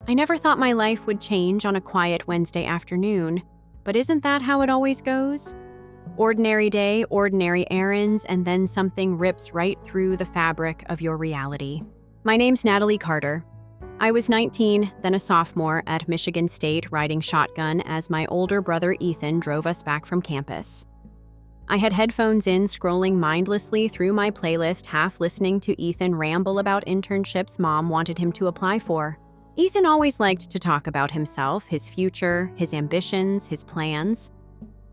I never thought my life would change on a quiet Wednesday afternoon, but isn't that how it always goes? Ordinary day, ordinary errands, and then something rips right through the fabric of your reality. My name's Natalie Carter. I was 19, then a sophomore at Michigan State riding shotgun as my older brother Ethan drove us back from campus. I had headphones in, scrolling mindlessly through my playlist, half listening to Ethan ramble about internships mom wanted him to apply for. Ethan always liked to talk about himself, his future, his ambitions, his plans.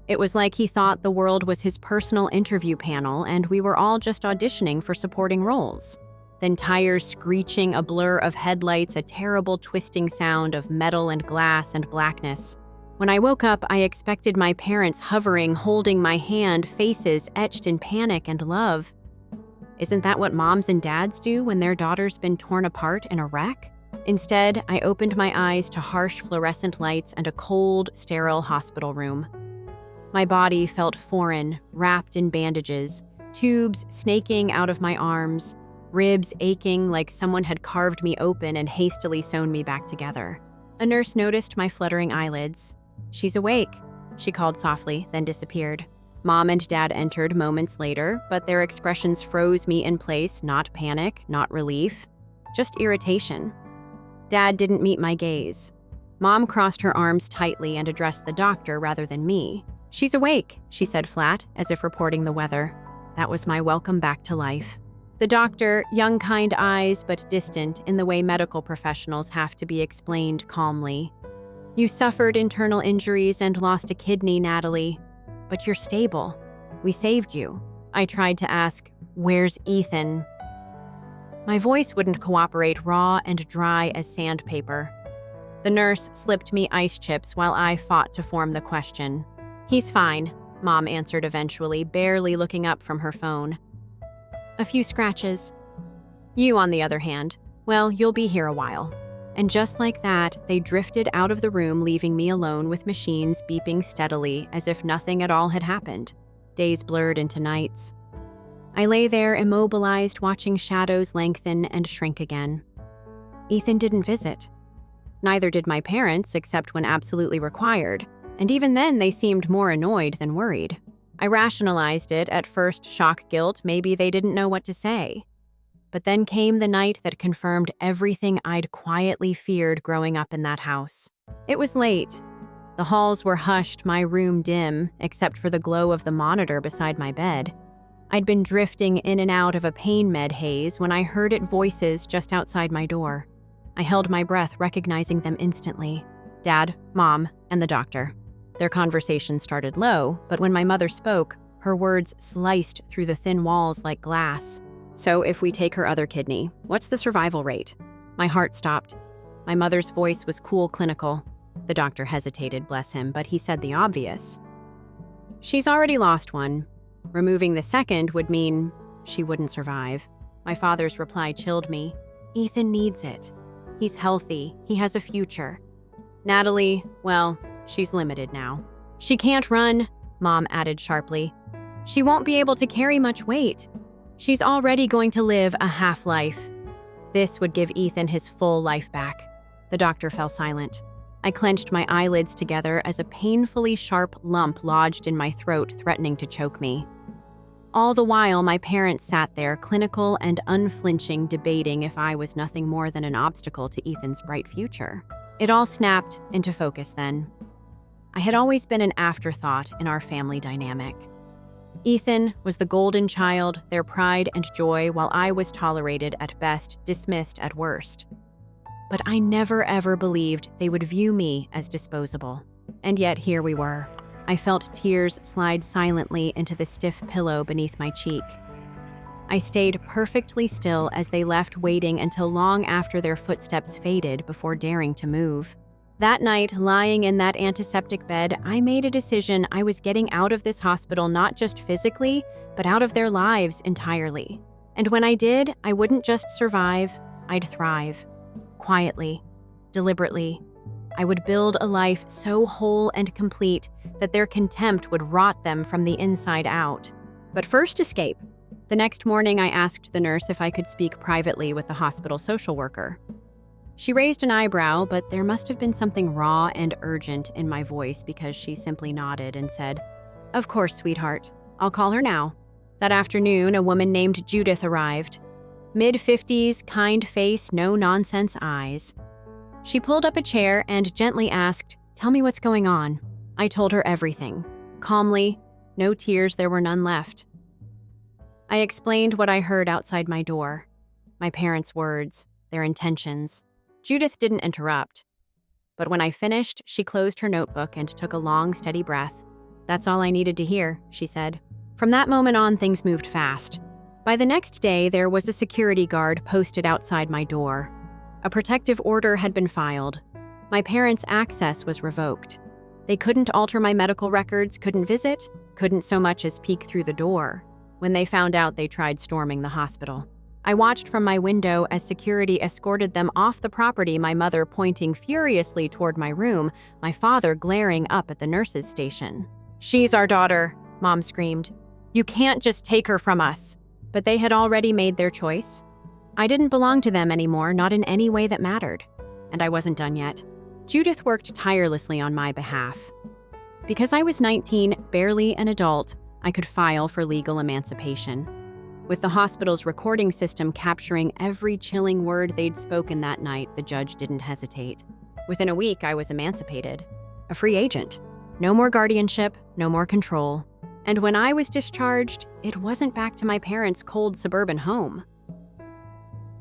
It was like he thought the world was his personal interview panel and we were all just auditioning for supporting roles. Then tires screeching, a blur of headlights, a terrible twisting sound of metal and glass and blackness. When I woke up, I expected my parents hovering, holding my hand, faces etched in panic and love. Isn't that what moms and dads do when their daughter's been torn apart in a wreck? Instead, I opened my eyes to harsh fluorescent lights and a cold, sterile hospital room. My body felt foreign, wrapped in bandages, tubes snaking out of my arms, ribs aching like someone had carved me open and hastily sewn me back together. A nurse noticed my fluttering eyelids. "She's awake," she called softly, then disappeared. Mom and Dad entered moments later, but their expressions froze me in place, not panic, not relief, just irritation. Dad didn't meet my gaze. Mom crossed her arms tightly and addressed the doctor rather than me. "She's awake," she said flat, as if reporting the weather. That was my welcome back to life. The doctor, young, kind eyes, but distant in the way medical professionals have to be explained calmly. "You suffered internal injuries and lost a kidney, Natalie. But you're stable. We saved you." I tried to ask, "Where's Ethan?" My voice wouldn't cooperate, raw and dry as sandpaper. The nurse slipped me ice chips while I fought to form the question. "He's fine," Mom answered eventually, barely looking up from her phone. "A few scratches. You, on the other hand, well, you'll be here a while." And just like that, they drifted out of the room, leaving me alone with machines beeping steadily as if nothing at all had happened. Days blurred into nights. I lay there immobilized, watching shadows lengthen and shrink again. Ethan didn't visit. Neither did my parents, except when absolutely required. And even then, they seemed more annoyed than worried. I rationalized it, at first shock guilt, maybe they didn't know what to say. But then came the night that confirmed everything I'd quietly feared growing up in that house. It was late. The halls were hushed, my room dim, except for the glow of the monitor beside my bed. I'd been drifting in and out of a pain med haze when I heard voices just outside my door. I held my breath, recognizing them instantly. Dad, Mom, and the doctor. Their conversation started low, but when my mother spoke, her words sliced through the thin walls like glass. "So if we take her other kidney, what's the survival rate?" My heart stopped. My mother's voice was cool, clinical. The doctor hesitated, bless him, but he said the obvious. "She's already lost one. Removing the second would mean she wouldn't survive." My father's reply chilled me. "Ethan needs it. He's healthy. He has a future. Natalie, well, she's limited now." "She can't run," Mom added sharply. "She won't be able to carry much weight. She's already going to live a half-life." This would give Ethan his full life back. The doctor fell silent. I clenched my eyelids together as a painfully sharp lump lodged in my throat, threatening to choke me. All the while, my parents sat there, clinical and unflinching, debating if I was nothing more than an obstacle to Ethan's bright future. It all snapped into focus then. I had always been an afterthought in our family dynamic. Ethan was the golden child, their pride and joy, while I was tolerated at best, dismissed at worst. But I never ever believed they would view me as disposable. And yet here we were. I felt tears slide silently into the stiff pillow beneath my cheek. I stayed perfectly still as they left, waiting until long after their footsteps faded before daring to move. That night, lying in that antiseptic bed, I made a decision. I was getting out of this hospital, not just physically, but out of their lives entirely. And when I did, I wouldn't just survive, I'd thrive. Quietly, deliberately. I would build a life so whole and complete that their contempt would rot them from the inside out. But first, escape. The next morning, I asked the nurse if I could speak privately with the hospital social worker. She raised an eyebrow, but there must have been something raw and urgent in my voice because she simply nodded and said, "Of course, sweetheart. I'll call her now." That afternoon, a woman named Judith arrived. Mid-50s, kind face, no-nonsense eyes. She pulled up a chair and gently asked, "Tell me what's going on." I told her everything. Calmly, no tears, there were none left. I explained what I heard outside my door. My parents' words, their intentions. Judith didn't interrupt. But when I finished, she closed her notebook and took a long, steady breath. "That's all I needed to hear," she said. From that moment on, things moved fast. By the next day, there was a security guard posted outside my door. A protective order had been filed. My parents' access was revoked. They couldn't alter my medical records, couldn't visit, couldn't so much as peek through the door. When they found out, they tried storming the hospital. I watched from my window as security escorted them off the property, my mother pointing furiously toward my room, my father glaring up at the nurse's station. "She's our daughter," Mom screamed. "You can't just take her from us." But they had already made their choice. I didn't belong to them anymore, not in any way that mattered. And I wasn't done yet. Judith worked tirelessly on my behalf. Because I was 19, barely an adult, I could file for legal emancipation. With the hospital's recording system capturing every chilling word they'd spoken that night, the judge didn't hesitate. Within a week, I was emancipated. A free agent. No more guardianship, no more control. And when I was discharged, it wasn't back to my parents' cold suburban home.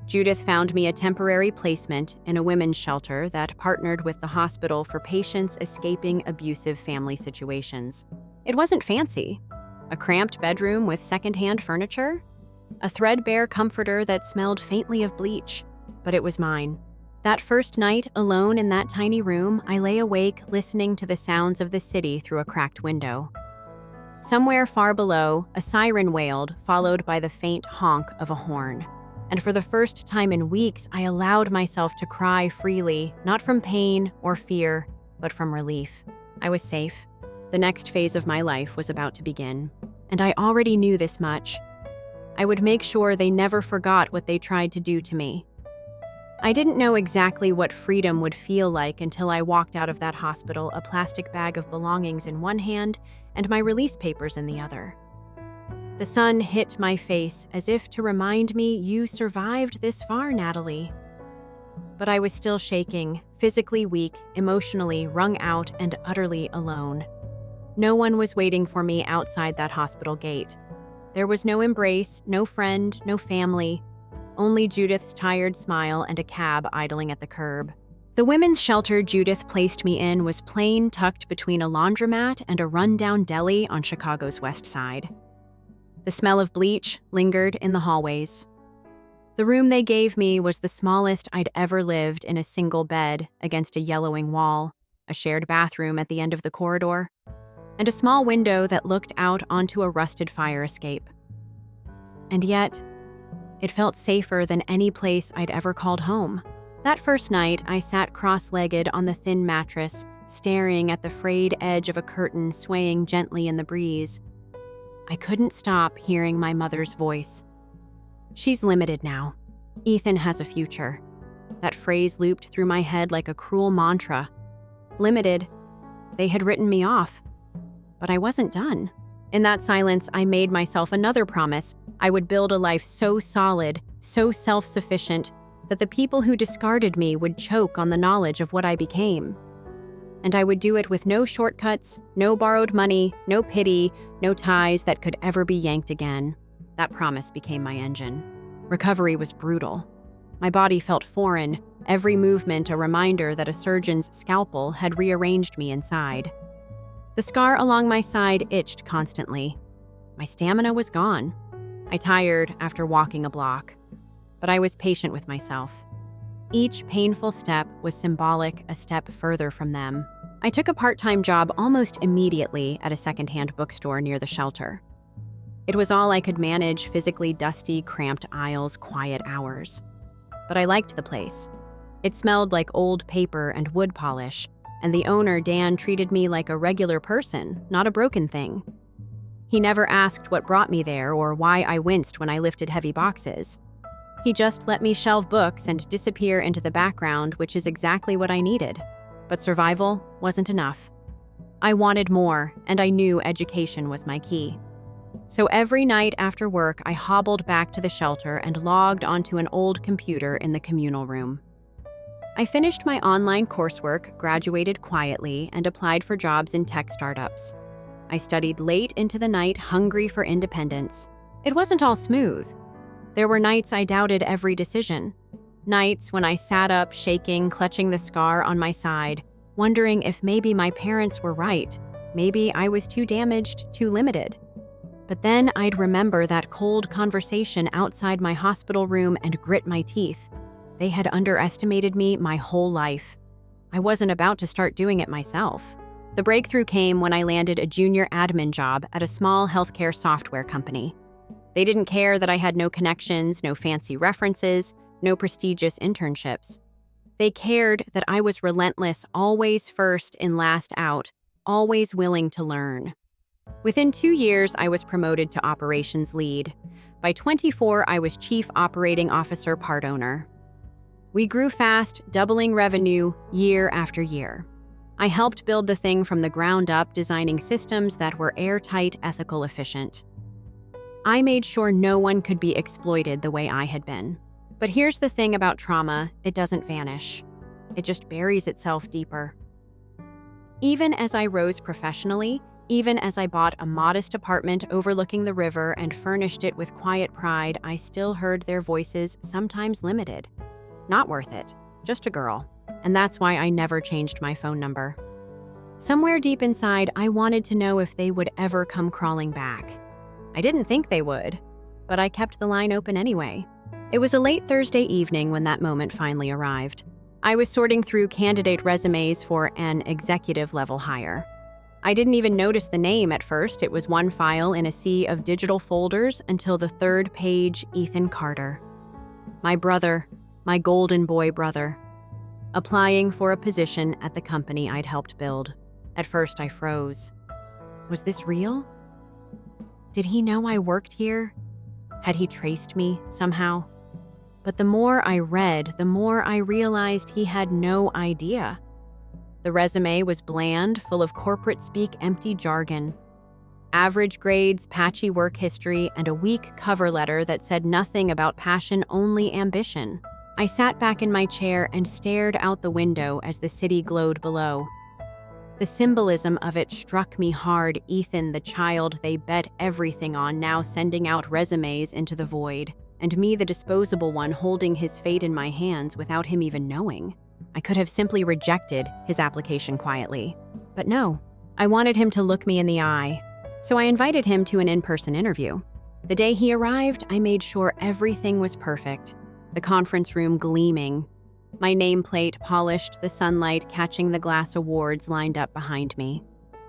Judith found me a temporary placement in a women's shelter that partnered with the hospital for patients escaping abusive family situations. It wasn't fancy. A cramped bedroom with secondhand furniture, a threadbare comforter that smelled faintly of bleach, but it was mine. That first night, alone in that tiny room, I lay awake listening to the sounds of the city through a cracked window. Somewhere far below, a siren wailed, followed by the faint honk of a horn. And for the first time in weeks, I allowed myself to cry freely, not from pain or fear, but from relief. I was safe. The next phase of my life was about to begin, and I already knew this much. I would make sure they never forgot what they tried to do to me. I didn't know exactly what freedom would feel like until I walked out of that hospital, a plastic bag of belongings in one hand and my release papers in the other. The sun hit my face as if to remind me, "You survived this far, Natalie." But I was still shaking, physically weak, emotionally wrung out, and utterly alone. No one was waiting for me outside that hospital gate. There was no embrace, no friend, no family. Only Judith's tired smile and a cab idling at the curb. The women's shelter Judith placed me in was plain, tucked between a laundromat and a rundown deli on Chicago's west side. The smell of bleach lingered in the hallways. The room they gave me was the smallest I'd ever lived, in a single bed against a yellowing wall, a shared bathroom at the end of the corridor, and a small window that looked out onto a rusted fire escape. And yet, it felt safer than any place I'd ever called home. That first night, I sat cross-legged on the thin mattress, staring at the frayed edge of a curtain swaying gently in the breeze. I couldn't stop hearing my mother's voice. "She's limited now. Ethan has a future." That phrase looped through my head like a cruel mantra. Limited. They had written me off. But I wasn't done. In that silence, I made myself another promise. I would build a life so solid, so self-sufficient, that the people who discarded me would choke on the knowledge of what I became. And I would do it with no shortcuts, no borrowed money, no pity, no ties that could ever be yanked again. That promise became my engine. Recovery was brutal. My body felt foreign, every movement a reminder that a surgeon's scalpel had rearranged me inside. The scar along my side itched constantly. My stamina was gone. I tired after walking a block, but I was patient with myself. Each painful step was symbolic, a step further from them. I took a part-time job almost immediately at a secondhand bookstore near the shelter. It was all I could manage, physically dusty, cramped aisles, quiet hours. But I liked the place. It smelled like old paper and wood polish, and the owner, Dan, treated me like a regular person, not a broken thing. He never asked what brought me there or why I winced when I lifted heavy boxes. He just let me shelve books and disappear into the background, which is exactly what I needed. But survival wasn't enough. I wanted more, and I knew education was my key. So every night after work, I hobbled back to the shelter and logged onto an old computer in the communal room. I finished my online coursework, graduated quietly, and applied for jobs in tech startups. I studied late into the night, hungry for independence. It wasn't all smooth. There were nights I doubted every decision. Nights when I sat up, shaking, clutching the scar on my side, wondering if maybe my parents were right. Maybe I was too damaged, too limited. But then I'd remember that cold conversation outside my hospital room and grit my teeth. They had underestimated me my whole life. I wasn't about to start doing it myself. The breakthrough came when I landed a junior admin job at a small healthcare software company. They didn't care that I had no connections, no fancy references, no prestigious internships. They cared that I was relentless, always first and last out, always willing to learn. Within 2 years, I was promoted to operations lead. By 24, I was chief operating officer part owner. We grew fast, doubling revenue year after year. I helped build the thing from the ground up, designing systems that were airtight, ethical, efficient. I made sure no one could be exploited the way I had been. But here's the thing about trauma, it doesn't vanish. It just buries itself deeper. Even as I rose professionally, even as I bought a modest apartment overlooking the river and furnished it with quiet pride, I still heard their voices, sometimes limited. Not worth it, just a girl. And that's why I never changed my phone number. Somewhere deep inside, I wanted to know if they would ever come crawling back. I didn't think they would, but I kept the line open anyway. It was a late Thursday evening when that moment finally arrived. I was sorting through candidate resumes for an executive-level hire. I didn't even notice the name at first. It was one file in a sea of digital folders until the third page, Ethan Carter. My brother, my golden boy brother, applying for a position at the company I'd helped build. At first, I froze. Was this real? Did he know I worked here? Had he traced me somehow? But the more I read, the more I realized he had no idea. The resume was bland, full of corporate speak, empty jargon. Average grades, patchy work history, and a weak cover letter that said nothing about passion, only ambition. I sat back in my chair and stared out the window as the city glowed below. The symbolism of it struck me hard. Ethan, the child they bet everything on, now sending out resumes into the void, and me, the disposable one, holding his fate in my hands without him even knowing. I could have simply rejected his application quietly. But no, I wanted him to look me in the eye. So I invited him to an in-person interview. The day he arrived, I made sure everything was perfect. The conference room gleaming. My nameplate polished, the sunlight catching the glass awards lined up behind me.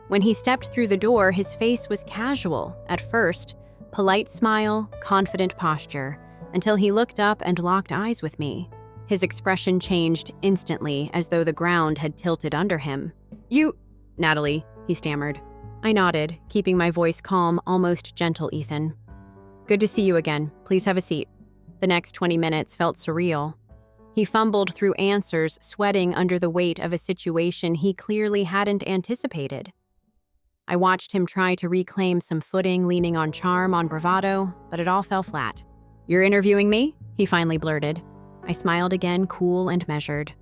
When he stepped through the door, his face was casual at first, polite smile, confident posture, until he looked up and locked eyes with me. His expression changed instantly, as though the ground had tilted under him. "You, Natalie," he stammered. I nodded, keeping my voice calm, almost gentle. "Ethan. Good to see you again. Please have a seat." The next 20 minutes felt surreal. He fumbled through answers, sweating under the weight of a situation he clearly hadn't anticipated. I watched him try to reclaim some footing, leaning on charm, on bravado, but it all fell flat. "You're interviewing me?" he finally blurted. I smiled again, cool and measured.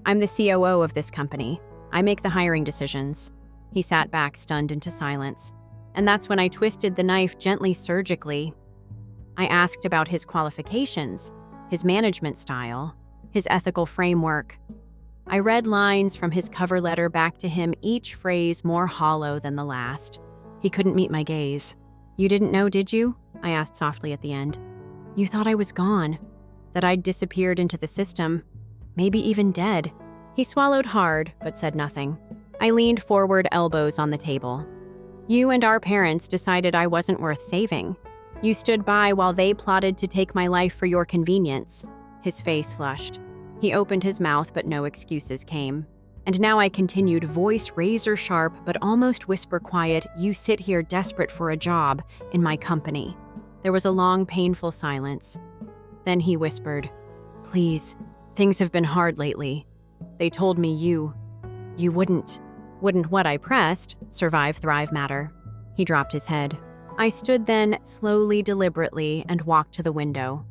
"I'm the COO of this company. I make the hiring decisions." He sat back, stunned into silence. And that's when I twisted the knife gently, surgically. I asked about his qualifications, his management style, his ethical framework. I read lines from his cover letter back to him, each phrase more hollow than the last. He couldn't meet my gaze. "You didn't know, did you?" I asked softly at the end. "You thought I was gone, that I'd disappeared into the system, maybe even dead." He swallowed hard, but said nothing. I leaned forward, elbows on the table. "You and our parents decided I wasn't worth saving. You stood by while they plotted to take my life for your convenience." His face flushed. He opened his mouth, but no excuses came. And now I continued, voice razor sharp, but almost whisper quiet. "You sit here desperate for a job in my company." There was a long, painful silence. Then he whispered, "Please, things have been hard lately. They told me you wouldn't." Wouldn't what? I pressed. Survive, thrive, matter. He dropped his head. I stood then, slowly, deliberately, and walked to the window.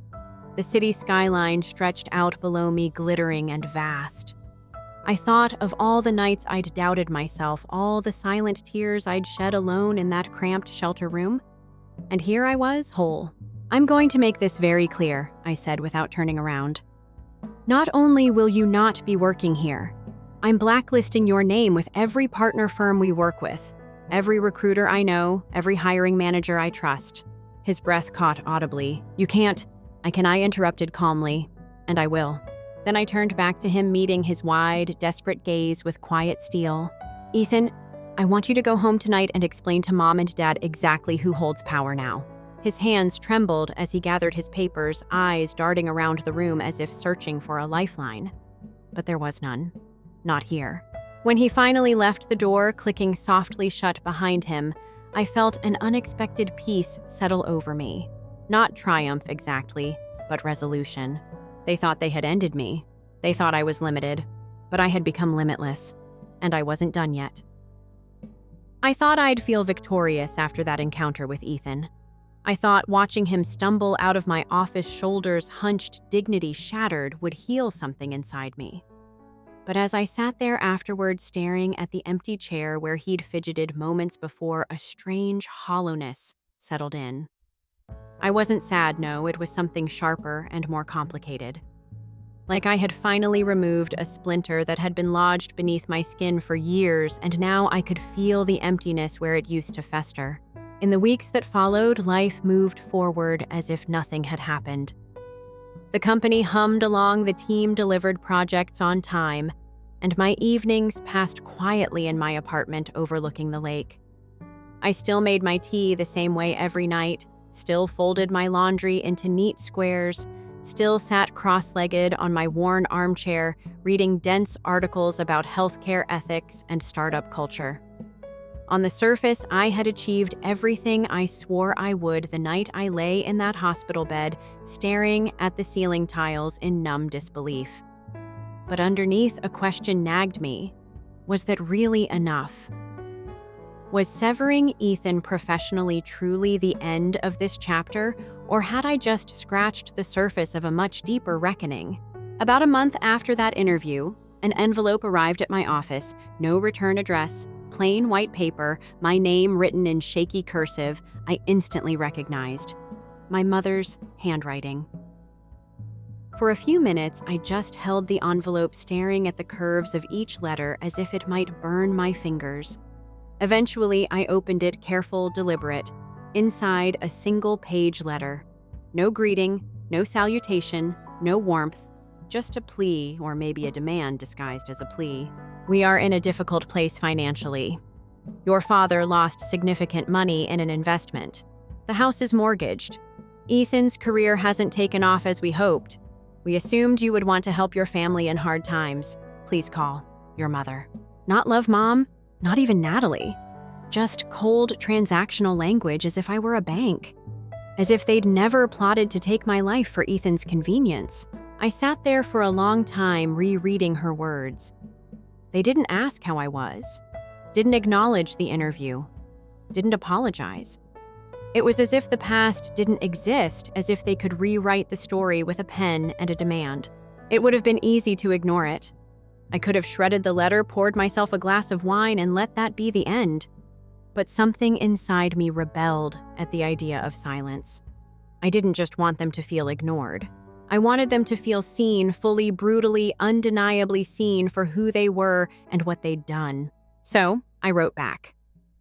The city skyline stretched out below me, glittering and vast. I thought of all the nights I'd doubted myself, all the silent tears I'd shed alone in that cramped shelter room. And here I was, whole. "I'm going to make this very clear," I said without turning around. "Not only will you not be working here, I'm blacklisting your name with every partner firm we work with, every recruiter I know, every hiring manager I trust." His breath caught audibly. "You can't." I interrupted calmly, "And I will." Then I turned back to him, meeting his wide, desperate gaze with quiet steel. "Ethan, I want you to go home tonight and explain to Mom and Dad exactly who holds power now." His hands trembled as he gathered his papers, eyes darting around the room as if searching for a lifeline. But there was none. Not here. When he finally left the door, clicking softly shut behind him, I felt an unexpected peace settle over me. Not triumph exactly, but resolution. They thought they had ended me. They thought I was limited, but I had become limitless, and I wasn't done yet. I thought I'd feel victorious after that encounter with Ethan. I thought watching him stumble out of my office, shoulders hunched, dignity shattered, would heal something inside me. But as I sat there afterward, staring at the empty chair where he'd fidgeted moments before, a strange hollowness settled in. I wasn't sad, no, it was something sharper and more complicated. Like I had finally removed a splinter that had been lodged beneath my skin for years, and now I could feel the emptiness where it used to fester. In the weeks that followed, life moved forward as if nothing had happened. The company hummed along, the team delivered projects on time, and my evenings passed quietly in my apartment overlooking the lake. I still made my tea the same way every night, still folded my laundry into neat squares, still sat cross-legged on my worn armchair, reading dense articles about healthcare ethics and startup culture. On the surface, I had achieved everything I swore I would the night I lay in that hospital bed, staring at the ceiling tiles in numb disbelief. But underneath, a question nagged me. Was that really enough? Was severing Ethan professionally truly the end of this chapter, or had I just scratched the surface of a much deeper reckoning? About a month after that interview, an envelope arrived at my office, no return address, plain white paper, my name written in shaky cursive I instantly recognized. My mother's handwriting. For a few minutes, I just held the envelope, staring at the curves of each letter as if it might burn my fingers. Eventually, I opened it, careful, deliberate. Inside, a single-page letter. No greeting, no salutation, no warmth, just a plea, or maybe a demand disguised as a plea. "We are in a difficult place financially. Your father lost significant money in an investment. The house is mortgaged. Ethan's career hasn't taken off as we hoped. We assumed you would want to help your family in hard times. Please call your mother." Not love mom, not even Natalie. Just cold transactional language, as if I were a bank. As if they'd never plotted to take my life for Ethan's convenience. I sat there for a long time, rereading her words. They didn't ask how I was, didn't acknowledge the interview, didn't apologize. It was as if the past didn't exist, as if they could rewrite the story with a pen and a demand. It would have been easy to ignore it. I could have shredded the letter, poured myself a glass of wine, and let that be the end. But something inside me rebelled at the idea of silence. I didn't just want them to feel ignored. I wanted them to feel seen, fully, brutally, undeniably seen for who they were and what they'd done. So I wrote back.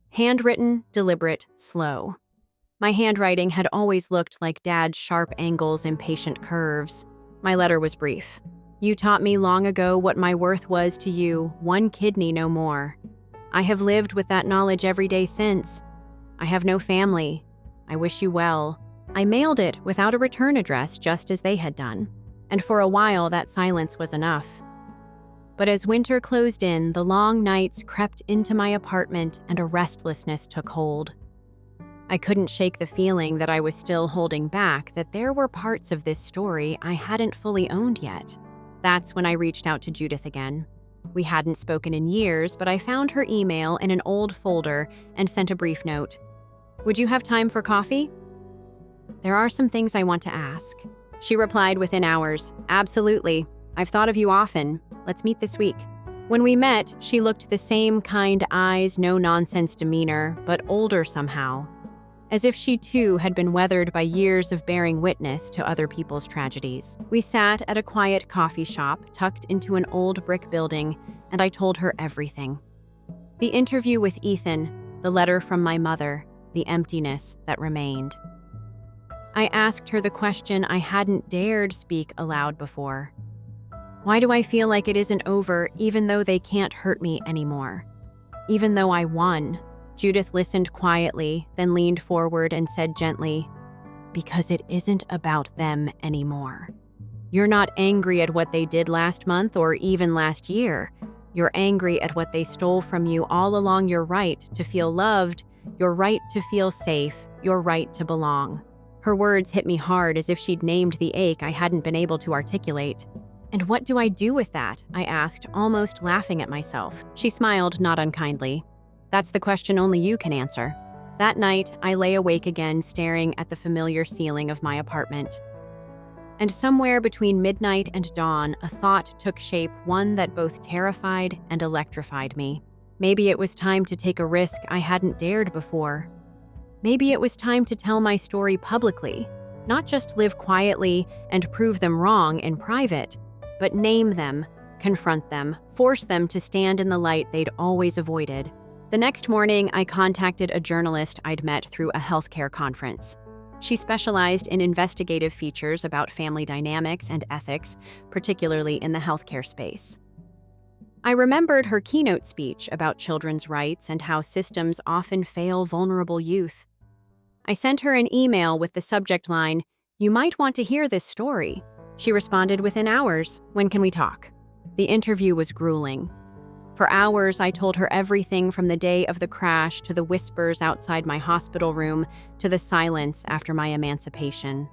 Handwritten, deliberate, slow. My handwriting had always looked like Dad's sharp angles, impatient curves. My letter was brief. "You taught me long ago what my worth was to you, one kidney no more. I have lived with that knowledge every day since. I have no family. I wish you well." I mailed it without a return address, just as they had done. And for a while, that silence was enough. But as winter closed in, the long nights crept into my apartment and a restlessness took hold. I couldn't shake the feeling that I was still holding back, that there were parts of this story I hadn't fully owned yet. That's when I reached out to Judith again. We hadn't spoken in years, but I found her email in an old folder and sent a brief note. "Would you have time for coffee? There are some things I want to ask." She replied within hours, "Absolutely. I've thought of you often. Let's meet this week." When we met, she looked the same kind eyes, no-nonsense demeanor, but older somehow, as if she too had been weathered by years of bearing witness to other people's tragedies. We sat at a quiet coffee shop tucked into an old brick building, and I told her everything. The interview with Ethan, the letter from my mother, the emptiness that remained. I asked her the question I hadn't dared speak aloud before. Why do I feel like it isn't over, even though they can't hurt me anymore? Even though I won? Judith listened quietly, then leaned forward and said gently, "Because it isn't about them anymore. You're not angry at what they did last month or even last year. You're angry at what they stole from you all along, your right to feel loved, your right to feel safe, your right to belong." Her words hit me hard, as if she'd named the ache I hadn't been able to articulate. "And what do I do with that?" I asked, almost laughing at myself. She smiled, not unkindly. "That's the question only you can answer." That night, I lay awake again, staring at the familiar ceiling of my apartment. And somewhere between midnight and dawn, a thought took shape, one that both terrified and electrified me. Maybe it was time to take a risk I hadn't dared before. Maybe it was time to tell my story publicly, not just live quietly and prove them wrong in private, but name them, confront them, force them to stand in the light they'd always avoided. The next morning, I contacted a journalist I'd met through a healthcare conference. She specialized in investigative features about family dynamics and ethics, particularly in the healthcare space. I remembered her keynote speech about children's rights and how systems often fail vulnerable youth. I sent her an email with the subject line, "You might want to hear this story." She responded within hours, "When can we talk?" The interview was grueling. For hours, I told her everything from the day of the crash to the whispers outside my hospital room to the silence after my emancipation.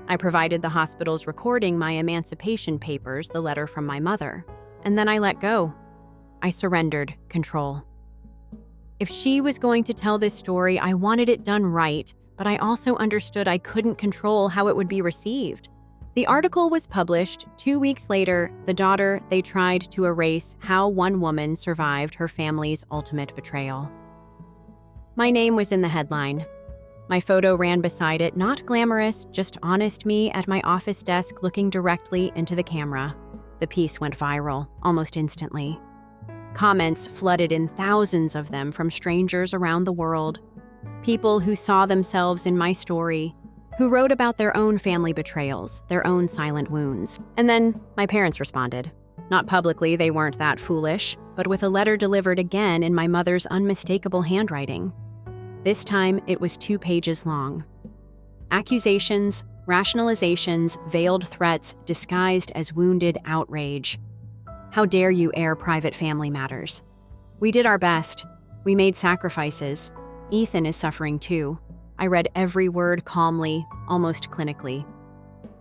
I provided the hospitals recording my emancipation papers, the letter from my mother, and then I let go. I surrendered control. If she was going to tell this story, I wanted it done right, but I also understood I couldn't control how it would be received. The article was published 2 weeks later. The daughter they tried to erase, how one woman survived her family's ultimate betrayal. My name was in the headline. My photo ran beside it, not glamorous, just honest me at my office desk looking directly into the camera. The piece went viral almost instantly. Comments flooded in, thousands of them from strangers around the world. People who saw themselves in my story, who wrote about their own family betrayals, their own silent wounds. And then my parents responded. Not publicly, they weren't that foolish, but with a letter delivered again in my mother's unmistakable handwriting. This time, it was 2 pages long. Accusations, rationalizations, veiled threats disguised as wounded outrage. How dare you air private family matters? We did our best. We made sacrifices. Ethan is suffering too. I read every word calmly, almost clinically.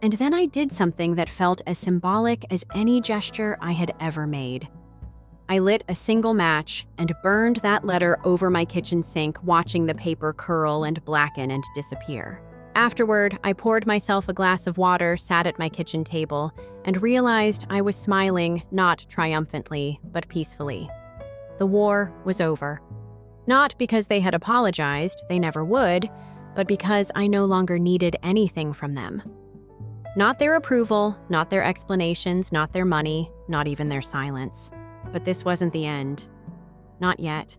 And then I did something that felt as symbolic as any gesture I had ever made. I lit a single match and burned that letter over my kitchen sink, watching the paper curl and blacken and disappear. Afterward, I poured myself a glass of water, sat at my kitchen table, and realized I was smiling, not triumphantly, but peacefully. The war was over. Not because they had apologized, they never would, but because I no longer needed anything from them. Not their approval, not their explanations, not their money, not even their silence. But this wasn't the end. Not yet.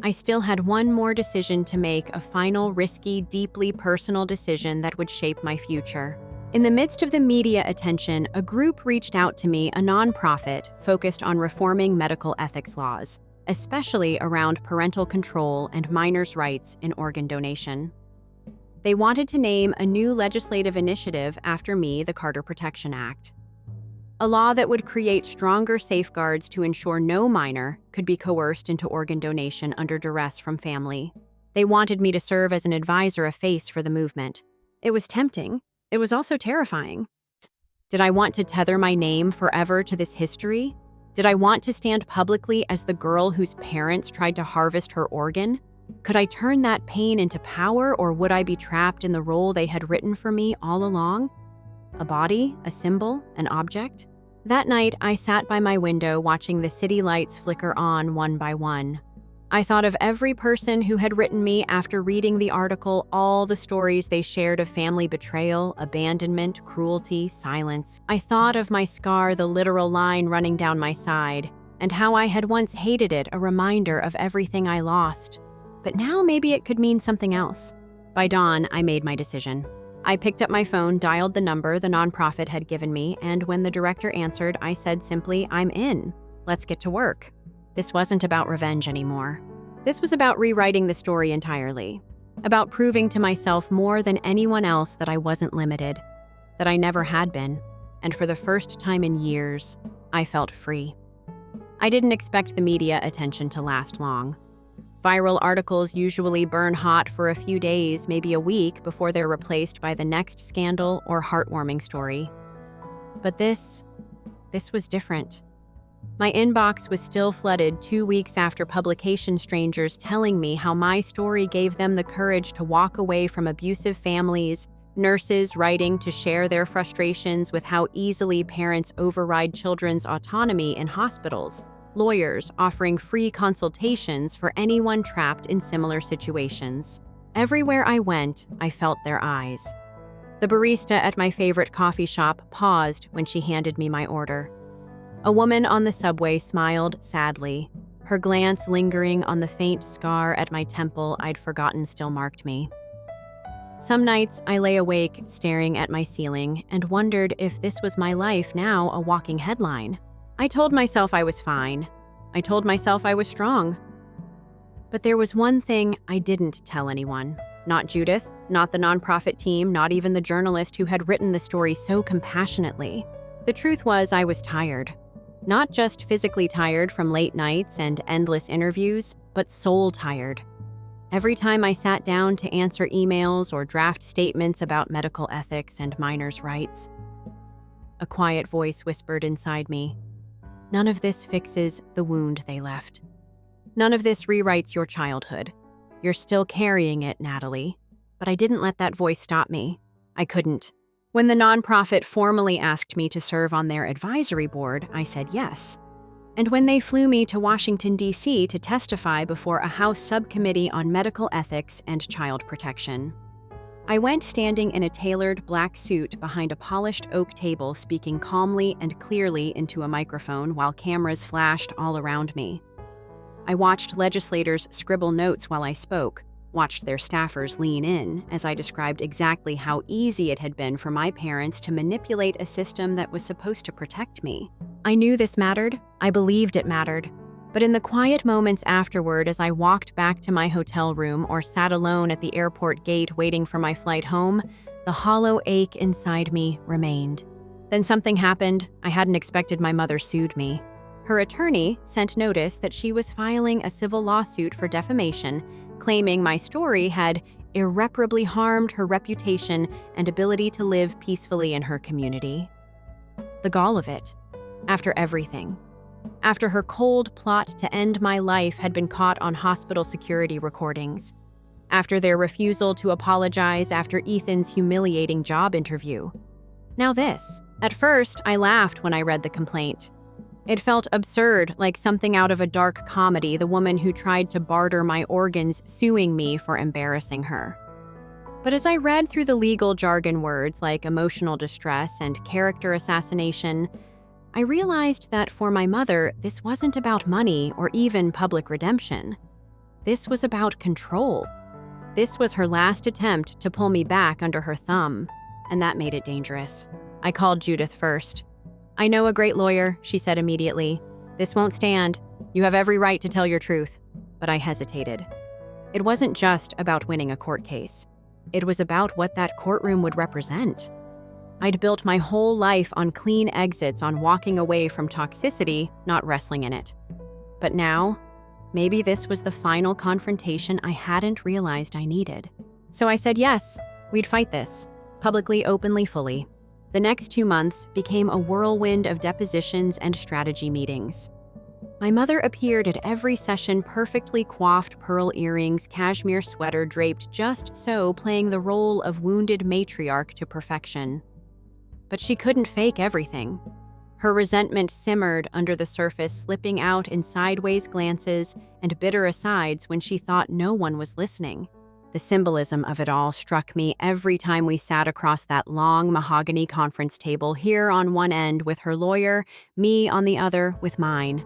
I still had one more decision to make, a final, risky, deeply personal decision that would shape my future. In the midst of the media attention, a group reached out to me, a nonprofit focused on reforming medical ethics laws, especially around parental control and minors' rights in organ donation. They wanted to name a new legislative initiative after me, the Carter Protection Act. A law that would create stronger safeguards to ensure no minor could be coerced into organ donation under duress from family. They wanted me to serve as an advisor, a face for the movement. It was tempting. It was also terrifying. Did I want to tether my name forever to this history? Did I want to stand publicly as the girl whose parents tried to harvest her organ? Could I turn that pain into power, or would I be trapped in the role they had written for me all along? A body, a symbol, an object? That night, I sat by my window watching the city lights flicker on one by one. I thought of every person who had written me after reading the article, all the stories they shared of family betrayal, abandonment, cruelty, silence. I thought of my scar, the literal line running down my side, and how I had once hated it, a reminder of everything I lost. But now maybe it could mean something else. By dawn, I made my decision. I picked up my phone, dialed the number the nonprofit had given me, and when the director answered, I said simply, "I'm in. Let's get to work." This wasn't about revenge anymore. This was about rewriting the story entirely. About proving to myself more than anyone else that I wasn't limited, that I never had been, and for the first time in years, I felt free. I didn't expect the media attention to last long. Viral articles usually burn hot for a few days, maybe a week, before they're replaced by the next scandal or heartwarming story. But this was different. My inbox was still flooded 2 weeks after publication, strangers telling me how my story gave them the courage to walk away from abusive families, nurses writing to share their frustrations with how easily parents override children's autonomy in hospitals, lawyers offering free consultations for anyone trapped in similar situations. Everywhere I went, I felt their eyes. The barista at my favorite coffee shop paused when she handed me my order. A woman on the subway smiled sadly, her glance lingering on the faint scar at my temple I'd forgotten still marked me. Some nights I lay awake staring at my ceiling and wondered if this was my life now, a walking headline. I told myself I was fine. I told myself I was strong. But there was one thing I didn't tell anyone. Not Judith, not the nonprofit team, not even the journalist who had written the story so compassionately. The truth was I was tired. Not just physically tired from late nights and endless interviews, but soul tired. Every time I sat down to answer emails or draft statements about medical ethics and minors' rights, a quiet voice whispered inside me, "None of this fixes the wound they left. None of this rewrites your childhood. You're still carrying it, Natalie." But I didn't let that voice stop me. I couldn't. When the nonprofit formally asked me to serve on their advisory board, I said yes. And when they flew me to Washington, D.C. to testify before a House subcommittee on medical ethics and child protection, I went standing in a tailored black suit behind a polished oak table, speaking calmly and clearly into a microphone while cameras flashed all around me. I watched legislators scribble notes while I spoke, watched their staffers lean in as I described exactly how easy it had been for my parents to manipulate a system that was supposed to protect me. I knew this mattered. I believed it mattered. But in the quiet moments afterward, as I walked back to my hotel room or sat alone at the airport gate waiting for my flight home, the hollow ache inside me remained. Then something happened. I hadn't expected. My mother sued me. Her attorney sent notice that she was filing a civil lawsuit for defamation, claiming my story had irreparably harmed her reputation and ability to live peacefully in her community. The gall of it. After everything. After her cold plot to end my life had been caught on hospital security recordings. After their refusal to apologize after Ethan's humiliating job interview. Now this. At first, I laughed when I read the complaint. It felt absurd, like something out of a dark comedy, the woman who tried to barter my organs suing me for embarrassing her. But as I read through the legal jargon words like emotional distress and character assassination, I realized that for my mother, this wasn't about money or even public redemption. This was about control. This was her last attempt to pull me back under her thumb, and that made it dangerous. I called Judith first. "I know a great lawyer," she said immediately. "This won't stand. You have every right to tell your truth." But I hesitated. It wasn't just about winning a court case. It was about what that courtroom would represent. I'd built my whole life on clean exits, on walking away from toxicity, not wrestling in it. But now, Maybe this was the final confrontation I hadn't realized I needed. So I said yes, we'd fight this, publicly, openly, fully. The next 2 months became a whirlwind of depositions and strategy meetings. My mother appeared at every session, perfectly coiffed, pearl earrings, cashmere sweater draped just so, playing the role of wounded matriarch to perfection. But she couldn't fake everything. Her resentment simmered under the surface, slipping out in sideways glances and bitter asides when she thought no one was listening. The symbolism of it all struck me every time we sat across that long mahogany conference table, here on one end with her lawyer, me on the other with mine.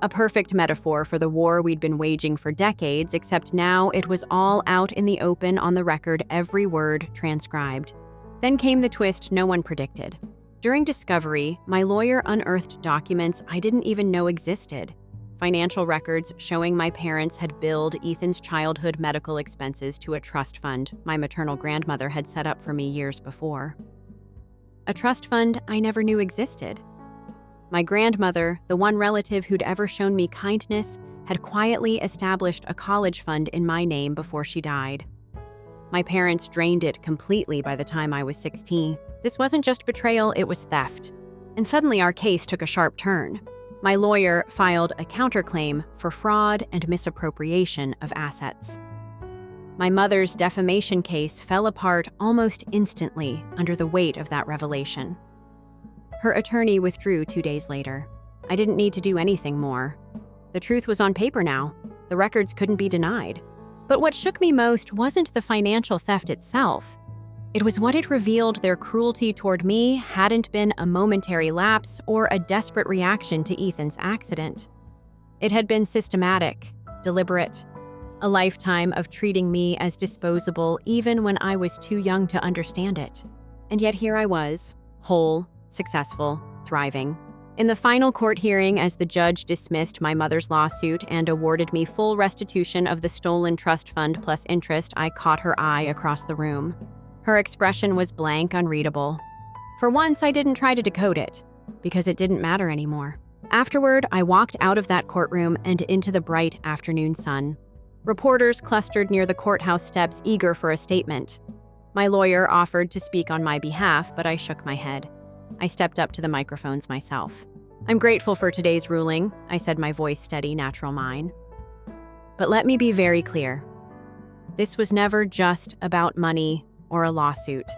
A perfect metaphor for the war we'd been waging for decades, except now it was all out in the open on the record, every word transcribed. Then came the twist no one predicted. During discovery, my lawyer unearthed documents I didn't even know existed. Financial records showing my parents had billed Ethan's childhood medical expenses to a trust fund my maternal grandmother had set up for me years before. A trust fund I never knew existed. My grandmother, the one relative who'd ever shown me kindness, had quietly established a college fund in my name before she died. My parents drained it completely by the time I was 16. This wasn't just betrayal, it was theft. And suddenly our case took a sharp turn. My lawyer filed a counterclaim for fraud and misappropriation of assets. My mother's defamation case fell apart almost instantly under the weight of that revelation. Her attorney withdrew 2 days later. I didn't need to do anything more. The truth was on paper now. The records couldn't be denied. But what shook me most wasn't the financial theft itself. It was what it revealed their cruelty toward me hadn't been a momentary lapse or a desperate reaction to Ethan's accident. It had been systematic, deliberate, a lifetime of treating me as disposable even when I was too young to understand it. And yet here I was, whole, successful, thriving. In the final court hearing, as the judge dismissed my mother's lawsuit and awarded me full restitution of the stolen trust fund plus interest, I caught her eye across the room. Her expression was blank, unreadable. For once, I didn't try to decode it, because it didn't matter anymore. Afterward, I walked out of that courtroom and into the bright afternoon sun. Reporters clustered near the courthouse steps, eager for a statement. My lawyer offered to speak on my behalf, but I shook my head. I stepped up to the microphones myself. "I'm grateful for today's ruling," I said, my voice steady, natural mine. "But let me be very clear. This was never just about money or a lawsuit.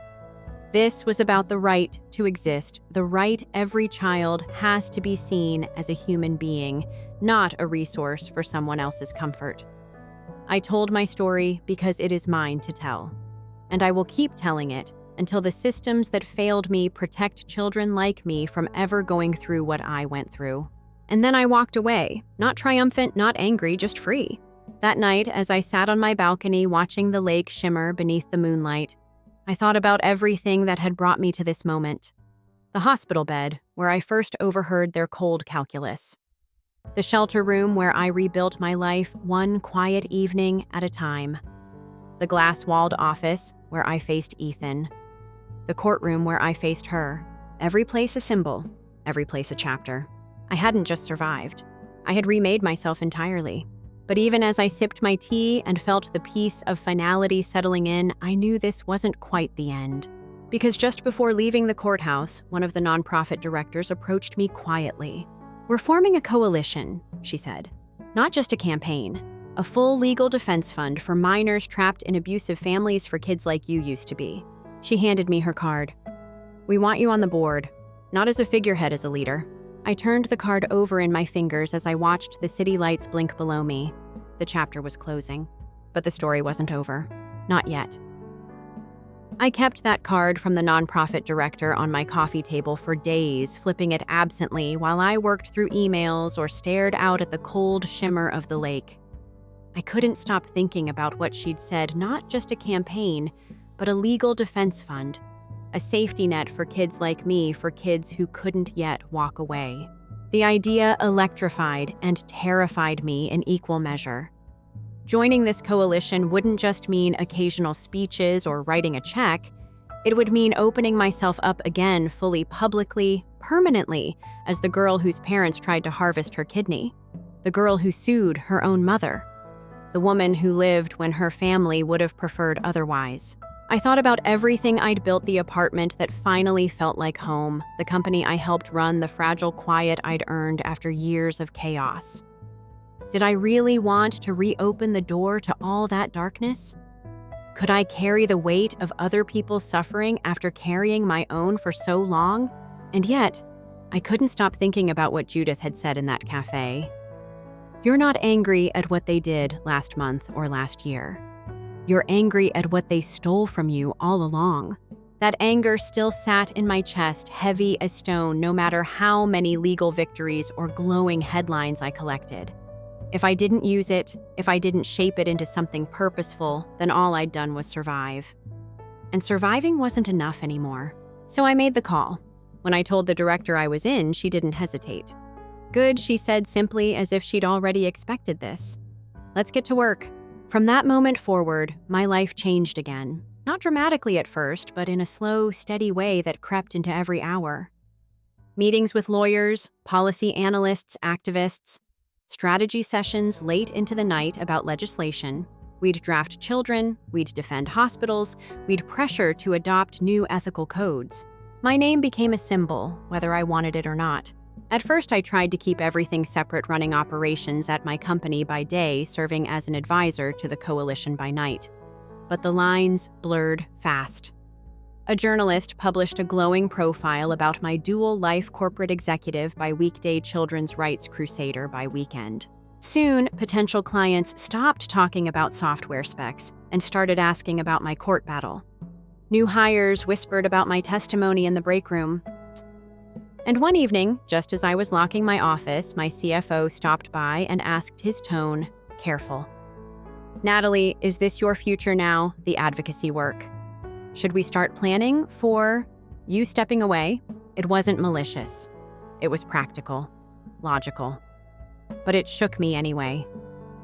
This was about the right to exist, the right every child has to be seen as a human being, not a resource for someone else's comfort. I told my story because it is mine to tell, and I will keep telling it until the systems that failed me protect children like me from ever going through what I went through." And then I walked away, not triumphant, not angry, just free. That night, as I sat on my balcony watching the lake shimmer beneath the moonlight, I thought about everything that had brought me to this moment. The hospital bed, where I first overheard their cold calculus. The shelter room where I rebuilt my life one quiet evening at a time. The glass-walled office where I faced Ethan. The courtroom where I faced her. Every place a symbol, every place a chapter. I hadn't just survived. I had remade myself entirely. But even as I sipped my tea and felt the peace of finality settling in, I knew this wasn't quite the end. Because just before leaving the courthouse, one of the nonprofit directors approached me quietly. "We're forming a coalition," she said. "Not just a campaign. A full legal defense fund for minors trapped in abusive families for kids like you used to be." She handed me her card. "We want you on the board, not as a figurehead, as a leader." I turned the card over in my fingers as I watched the city lights blink below me. The chapter was closing, but the story wasn't over. Not yet. I kept that card from the nonprofit director on my coffee table for days, flipping it absently while I worked through emails or stared out at the cold shimmer of the lake. I couldn't stop thinking about what she'd said, not just a campaign, but a legal defense fund. A safety net for kids like me, for kids who couldn't yet walk away. The idea electrified and terrified me in equal measure. Joining this coalition wouldn't just mean occasional speeches or writing a check. It would mean opening myself up again fully, publicly, permanently, as the girl whose parents tried to harvest her kidney. the girl who sued her own mother, the woman who lived when her family would have preferred otherwise. I thought about everything I'd built, the apartment that finally felt like home, the company I helped run, the fragile quiet I'd earned after years of chaos. Did I really want to reopen the door to all that darkness? Could I carry the weight of other people's suffering after carrying my own for so long? And yet, I couldn't stop thinking about what Judith had said in that cafe. You're not angry at what they did last month or last year. You're angry at what they stole from you all along. That anger still sat in my chest, heavy as stone, no matter how many legal victories or glowing headlines I collected. If I didn't use it, if I didn't shape it into something purposeful, then all I'd done was survive. And surviving wasn't enough anymore. So I made the call. When I told the director I was in, she didn't hesitate. Good, she said simply, as if she'd already expected this. Let's get to work. From that moment forward, my life changed again. Not dramatically at first, but in a slow, steady way that crept into every hour. Meetings with lawyers, policy analysts, activists, strategy sessions late into the night about legislation. We'd draft children, we'd defend hospitals, we'd pressure to adopt new ethical codes. My name became a symbol, whether I wanted it or not. At first, I tried to keep everything separate, running operations at my company by day, serving as an advisor to the coalition by night. But the lines blurred fast. A journalist published a glowing profile about my dual-life corporate executive by weekday, children's rights crusader by weekend. Soon, potential clients stopped talking about software specs and started asking about my court battle. New hires whispered about my testimony in the break room. And one evening, just as I was locking my office, my CFO stopped by and asked, his tone careful. "Natalie, is this your future now, the advocacy work? Should we start planning for you stepping away?" It wasn't malicious. It was practical, logical. But it shook me anyway.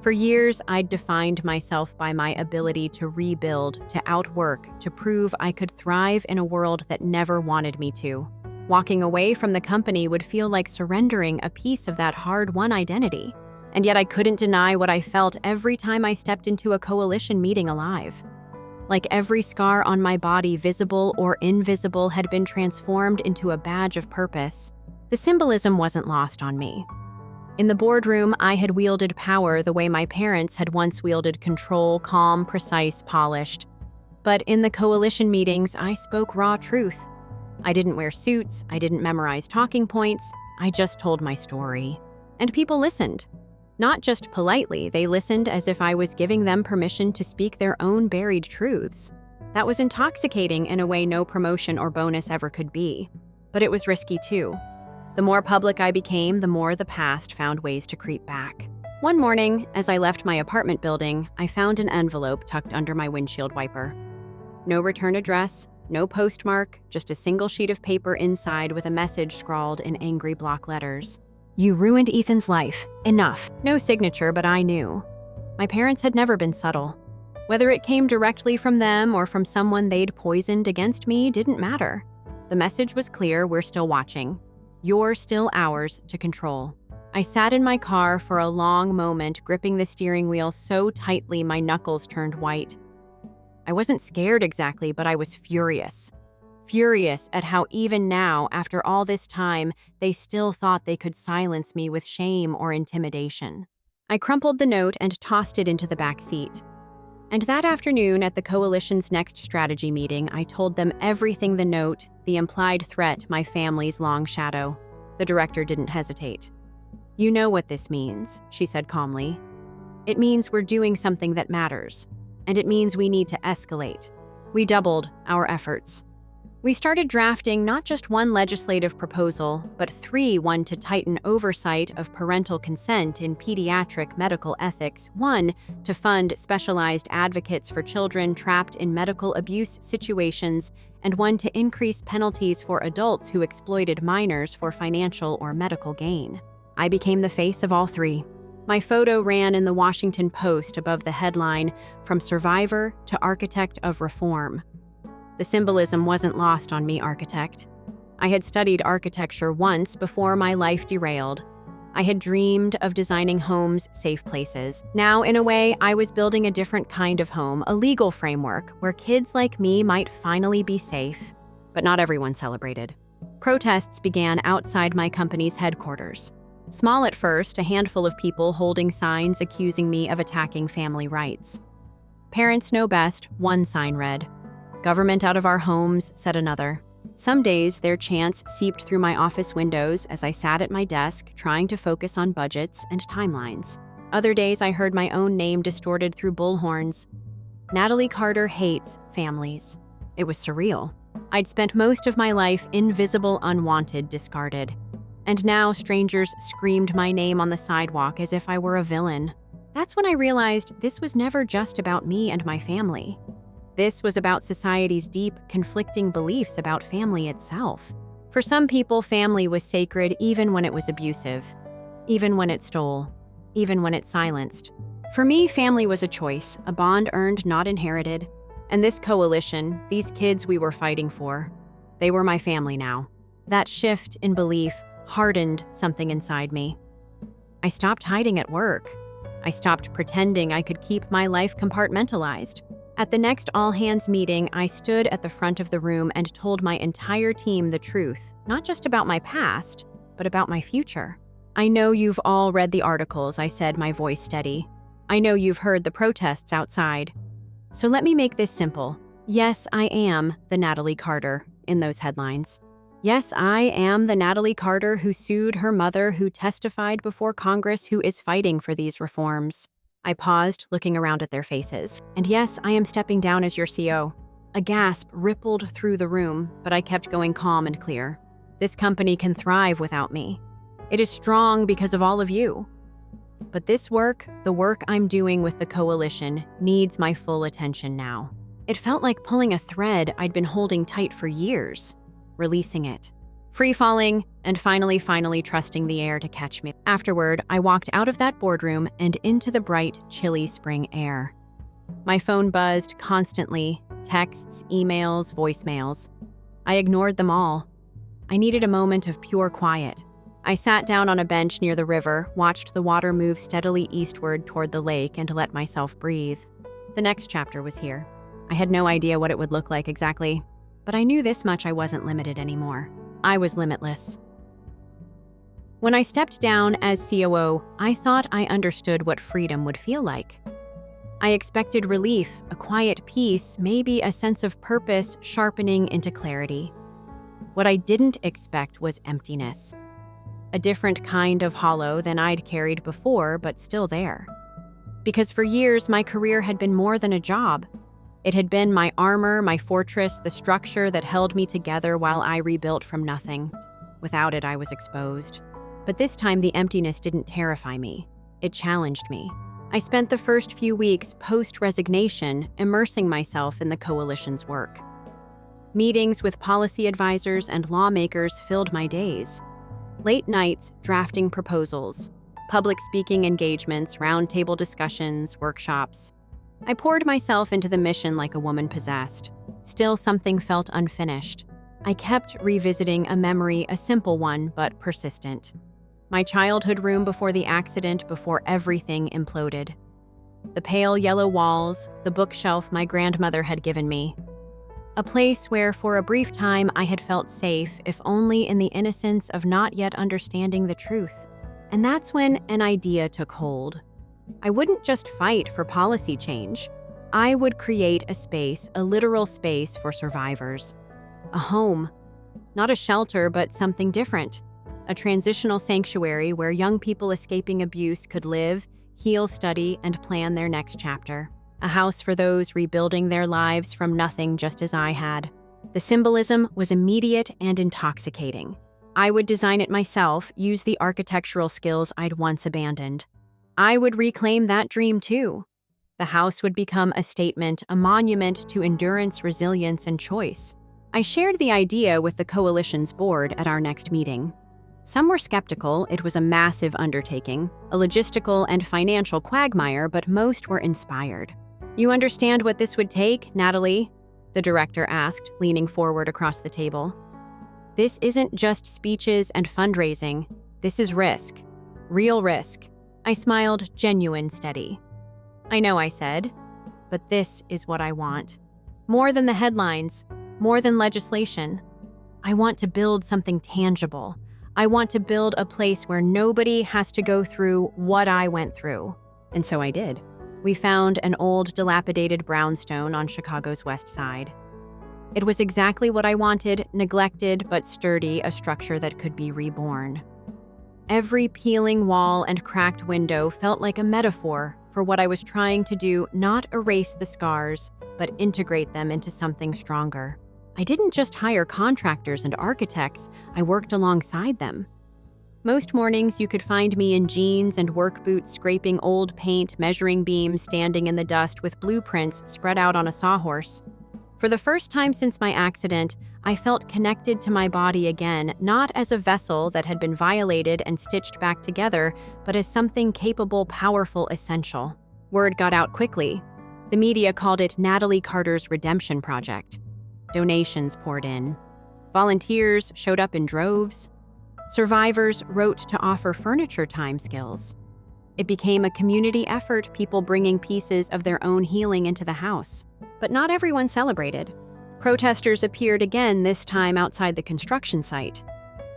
For years, I'd defined myself by my ability to rebuild, to outwork, to prove I could thrive in a world that never wanted me to. Walking away from the company would feel like surrendering a piece of that hard-won identity. And yet I couldn't deny what I felt every time I stepped into a coalition meeting alive. Like every scar on my body, visible or invisible, had been transformed into a badge of purpose. The symbolism wasn't lost on me. In the boardroom, I had wielded power the way my parents had once wielded control, calm, precise, polished. But in the coalition meetings, I spoke raw truth. I didn't wear suits, I didn't memorize talking points, I just told my story. And people listened. Not just politely, they listened as if I was giving them permission to speak their own buried truths. That was intoxicating in a way no promotion or bonus ever could be. But it was risky too. The more public I became, the more the past found ways to creep back. One morning, as I left my apartment building, I found an envelope tucked under my windshield wiper. No return address, no postmark, just a single sheet of paper inside with a message scrawled in angry block letters. "You ruined Ethan's life. Enough." No signature, but I knew. My parents had never been subtle. Whether it came directly from them or from someone they'd poisoned against me didn't matter. The message was clear: we're still watching. You're still ours to control. I sat in my car for a long moment, gripping the steering wheel so tightly my knuckles turned white. I wasn't scared exactly, but I was furious. Furious at how even now, after all this time, they still thought they could silence me with shame or intimidation. I crumpled the note and tossed it into the back seat. And that afternoon, at the coalition's next strategy meeting, I told them everything: the note, the implied threat, my family's long shadow. The director didn't hesitate. "You know what this means," she said calmly. "It means we're doing something that matters. And it means we need to escalate." We doubled our efforts. We started drafting not just one legislative proposal, but three: one to tighten oversight of parental consent in pediatric medical ethics, one to fund specialized advocates for children trapped in medical abuse situations, and one to increase penalties for adults who exploited minors for financial or medical gain. I became the face of all three. My photo ran in the Washington Post above the headline, "From Survivor to Architect of Reform." The symbolism wasn't lost on me, architect. I had studied architecture once before my life derailed. I had dreamed of designing homes, safe places. Now, in a way, I was building a different kind of home, a legal framework where kids like me might finally be safe. But not everyone celebrated. Protests began outside my company's headquarters. Small at first, a handful of people holding signs accusing me of attacking family rights. Parents know best, one sign read. Government out of our homes, said another. Some days, their chants seeped through my office windows as I sat at my desk trying to focus on budgets and timelines. Other days, I heard my own name distorted through bullhorns. Natalie Carter hates families. It was surreal. I'd spent most of my life invisible, unwanted, discarded. And now strangers screamed my name on the sidewalk as if I were a villain. That's when I realized this was never just about me and my family. This was about society's deep, conflicting beliefs about family itself. For some people, family was sacred even when it was abusive, even when it stole, even when it silenced. For me, family was a choice, a bond earned, not inherited. And this coalition, these kids we were fighting for, they were my family now. That shift in belief hardened something inside me. I stopped hiding at work. I stopped pretending I could keep my life compartmentalized. At the next all-hands meeting, I stood at the front of the room and told my entire team the truth, not just about my past, but about my future. I know you've all read the articles, I said, my voice steady. I know you've heard the protests outside. So let me make this simple. Yes, I am the Natalie Carter in those headlines. Yes, I am the Natalie Carter who sued her mother, who testified before Congress, who is fighting for these reforms. I paused, looking around at their faces. And yes, I am stepping down as your CO. A gasp rippled through the room, but I kept going calm and clear. This company can thrive without me. It is strong because of all of you. But this work, the work I'm doing with the coalition, needs my full attention now. It felt like pulling a thread I'd been holding tight for years. Releasing it. Free-falling, and finally trusting the air to catch me. Afterward, I walked out of that boardroom and into the bright, chilly spring air. My phone buzzed constantly, texts, emails, voicemails. I ignored them all. I needed a moment of pure quiet. I sat down on a bench near the river, watched the water move steadily eastward toward the lake, and let myself breathe. The next chapter was here. I had no idea what it would look like exactly, but I knew this much: I wasn't limited anymore. I was limitless. When I stepped down as COO, I thought I understood what freedom would feel like. I expected relief, a quiet peace, maybe a sense of purpose sharpening into clarity. What I didn't expect was emptiness. A different kind of hollow than I'd carried before, but still there. Because for years, my career had been more than a job. It had been my armor, my fortress, the structure that held me together while I rebuilt from nothing. Without it, I was exposed. But this time, the emptiness didn't terrify me. It challenged me. I spent the first few weeks post-resignation immersing myself in the coalition's work. Meetings with policy advisors and lawmakers filled my days. Late nights drafting proposals, public speaking engagements, roundtable discussions, workshops. I poured myself into the mission like a woman possessed. Still, something felt unfinished. I kept revisiting a memory, a simple one, but persistent. My childhood room before the accident, before everything imploded. The pale yellow walls, the bookshelf my grandmother had given me. A place where, for a brief time, I had felt safe, if only in the innocence of not yet understanding the truth. And that's when an idea took hold. I wouldn't just fight for policy change. I would create a space, a literal space for survivors. A home. Not a shelter, but something different. A transitional sanctuary where young people escaping abuse could live, heal, study, and plan their next chapter. A house for those rebuilding their lives from nothing, just as I had. The symbolism was immediate and intoxicating. I would design it myself, use the architectural skills I'd once abandoned. I would reclaim that dream too. The house would become a statement, a monument to endurance, resilience, and choice. I shared the idea with the coalition's board at our next meeting. Some were skeptical. It was a massive undertaking, a logistical and financial quagmire, but most were inspired. "You understand what this would take, Natalie?" the director asked, leaning forward across the table. "This isn't just speeches and fundraising. This is risk. Real risk. I smiled, genuine steady. I know, I said, but this is what I want. More than the headlines, more than legislation. I want to build something tangible. I want to build a place where nobody has to go through what I went through. And so I did. We found an old, dilapidated brownstone on Chicago's west side. It was exactly what I wanted, neglected but sturdy, a structure that could be reborn. Every peeling wall and cracked window felt like a metaphor for what I was trying to do, not erase the scars, but integrate them into something stronger. I didn't just hire contractors and architects, I worked alongside them. Most mornings you could find me in jeans and work boots scraping old paint, measuring beams, standing in the dust with blueprints spread out on a sawhorse. For the first time since my accident, I felt connected to my body again, not as a vessel that had been violated and stitched back together, but as something capable, powerful, essential. Word got out quickly. The media called it Natalie Carter's Redemption Project. Donations poured in. Volunteers showed up in droves. Survivors wrote to offer furniture time skills. It became a community effort, people bringing pieces of their own healing into the house. But not everyone celebrated. Protesters appeared again, this time outside the construction site.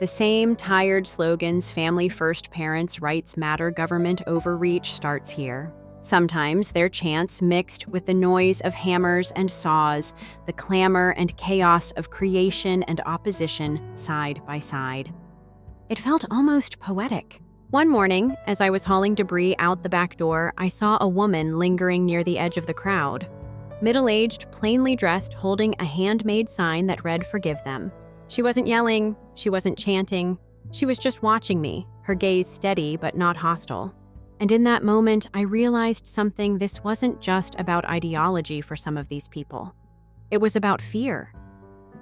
The same tired slogans, family first, parents, rights matter, government overreach starts here. Sometimes their chants mixed with the noise of hammers and saws, the clamor and chaos of creation and opposition side by side. It felt almost poetic. One morning, as I was hauling debris out the back door, I saw a woman lingering near the edge of the crowd. Middle-aged, plainly dressed, holding a handmade sign that read, "Forgive them." She wasn't yelling, she wasn't chanting, she was just watching me, her gaze steady but not hostile. And in that moment, I realized something. This wasn't just about ideology for some of these people. It was about fear.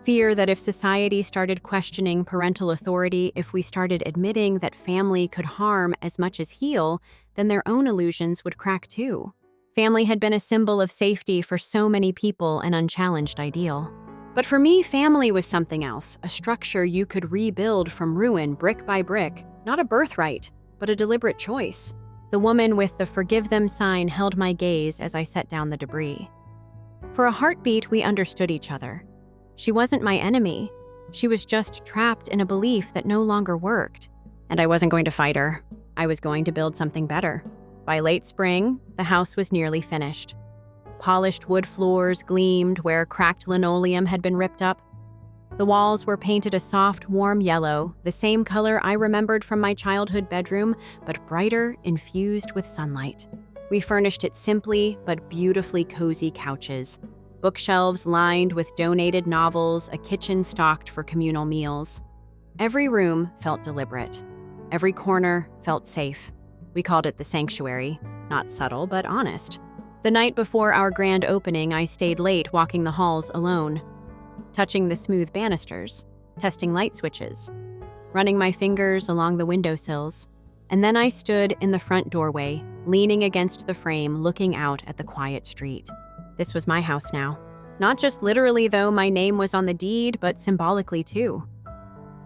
Fear that if society started questioning parental authority, if we started admitting that family could harm as much as heal, then their own illusions would crack too. Family had been a symbol of safety for so many people, an unchallenged ideal. But for me, family was something else, a structure you could rebuild from ruin, brick by brick, not a birthright, but a deliberate choice. The woman with the "Forgive them" sign held my gaze as I set down the debris. For a heartbeat, we understood each other. She wasn't my enemy. She was just trapped in a belief that no longer worked. And I wasn't going to fight her. I was going to build something better. By late spring, the house was nearly finished. Polished wood floors gleamed where cracked linoleum had been ripped up. The walls were painted a soft, warm yellow, the same color I remembered from my childhood bedroom, but brighter, infused with sunlight. We furnished it simply, but beautifully cozy couches, bookshelves lined with donated novels, a kitchen stocked for communal meals. Every room felt deliberate. Every corner felt safe. We called it the sanctuary, not subtle, but honest. The night before our grand opening, I stayed late walking the halls alone, touching the smooth banisters, testing light switches, running my fingers along the windowsills. And then I stood in the front doorway, leaning against the frame, looking out at the quiet street. This was my house now. Not just literally, though my name was on the deed, but symbolically too.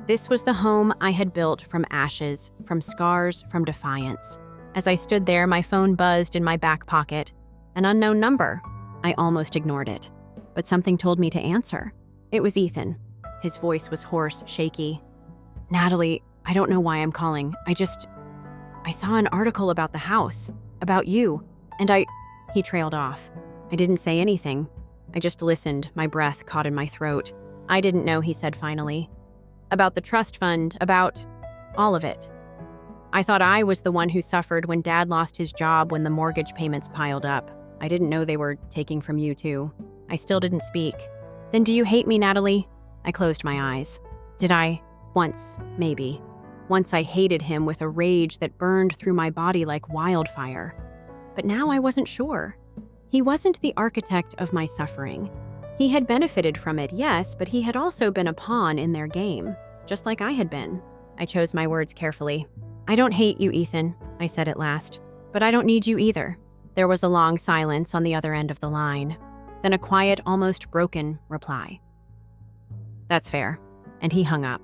This was the home I had built from ashes, from scars, from defiance. As I stood there, my phone buzzed in my back pocket. An unknown number. I almost ignored it, but something told me to answer. It was Ethan. His voice was hoarse, shaky. "Natalie, I don't know why I'm calling. I saw an article about the house, about you, and He trailed off. I didn't say anything. I just listened, my breath caught in my throat. "I didn't know," he said finally. "About the trust fund, about all of it. I thought I was the one who suffered when Dad lost his job, when the mortgage payments piled up. I didn't know they were taking from you too." I still didn't speak. "Then do you hate me, Natalie?" I closed my eyes. Did I? Once, maybe. Once I hated him with a rage that burned through my body like wildfire. But now I wasn't sure. He wasn't the architect of my suffering. He had benefited from it, yes, but he had also been a pawn in their game, just like I had been. I chose my words carefully. "I don't hate you, Ethan," I said at last, "but I don't need you either." There was a long silence on the other end of the line, then a quiet, almost broken reply. "That's fair." And he hung up.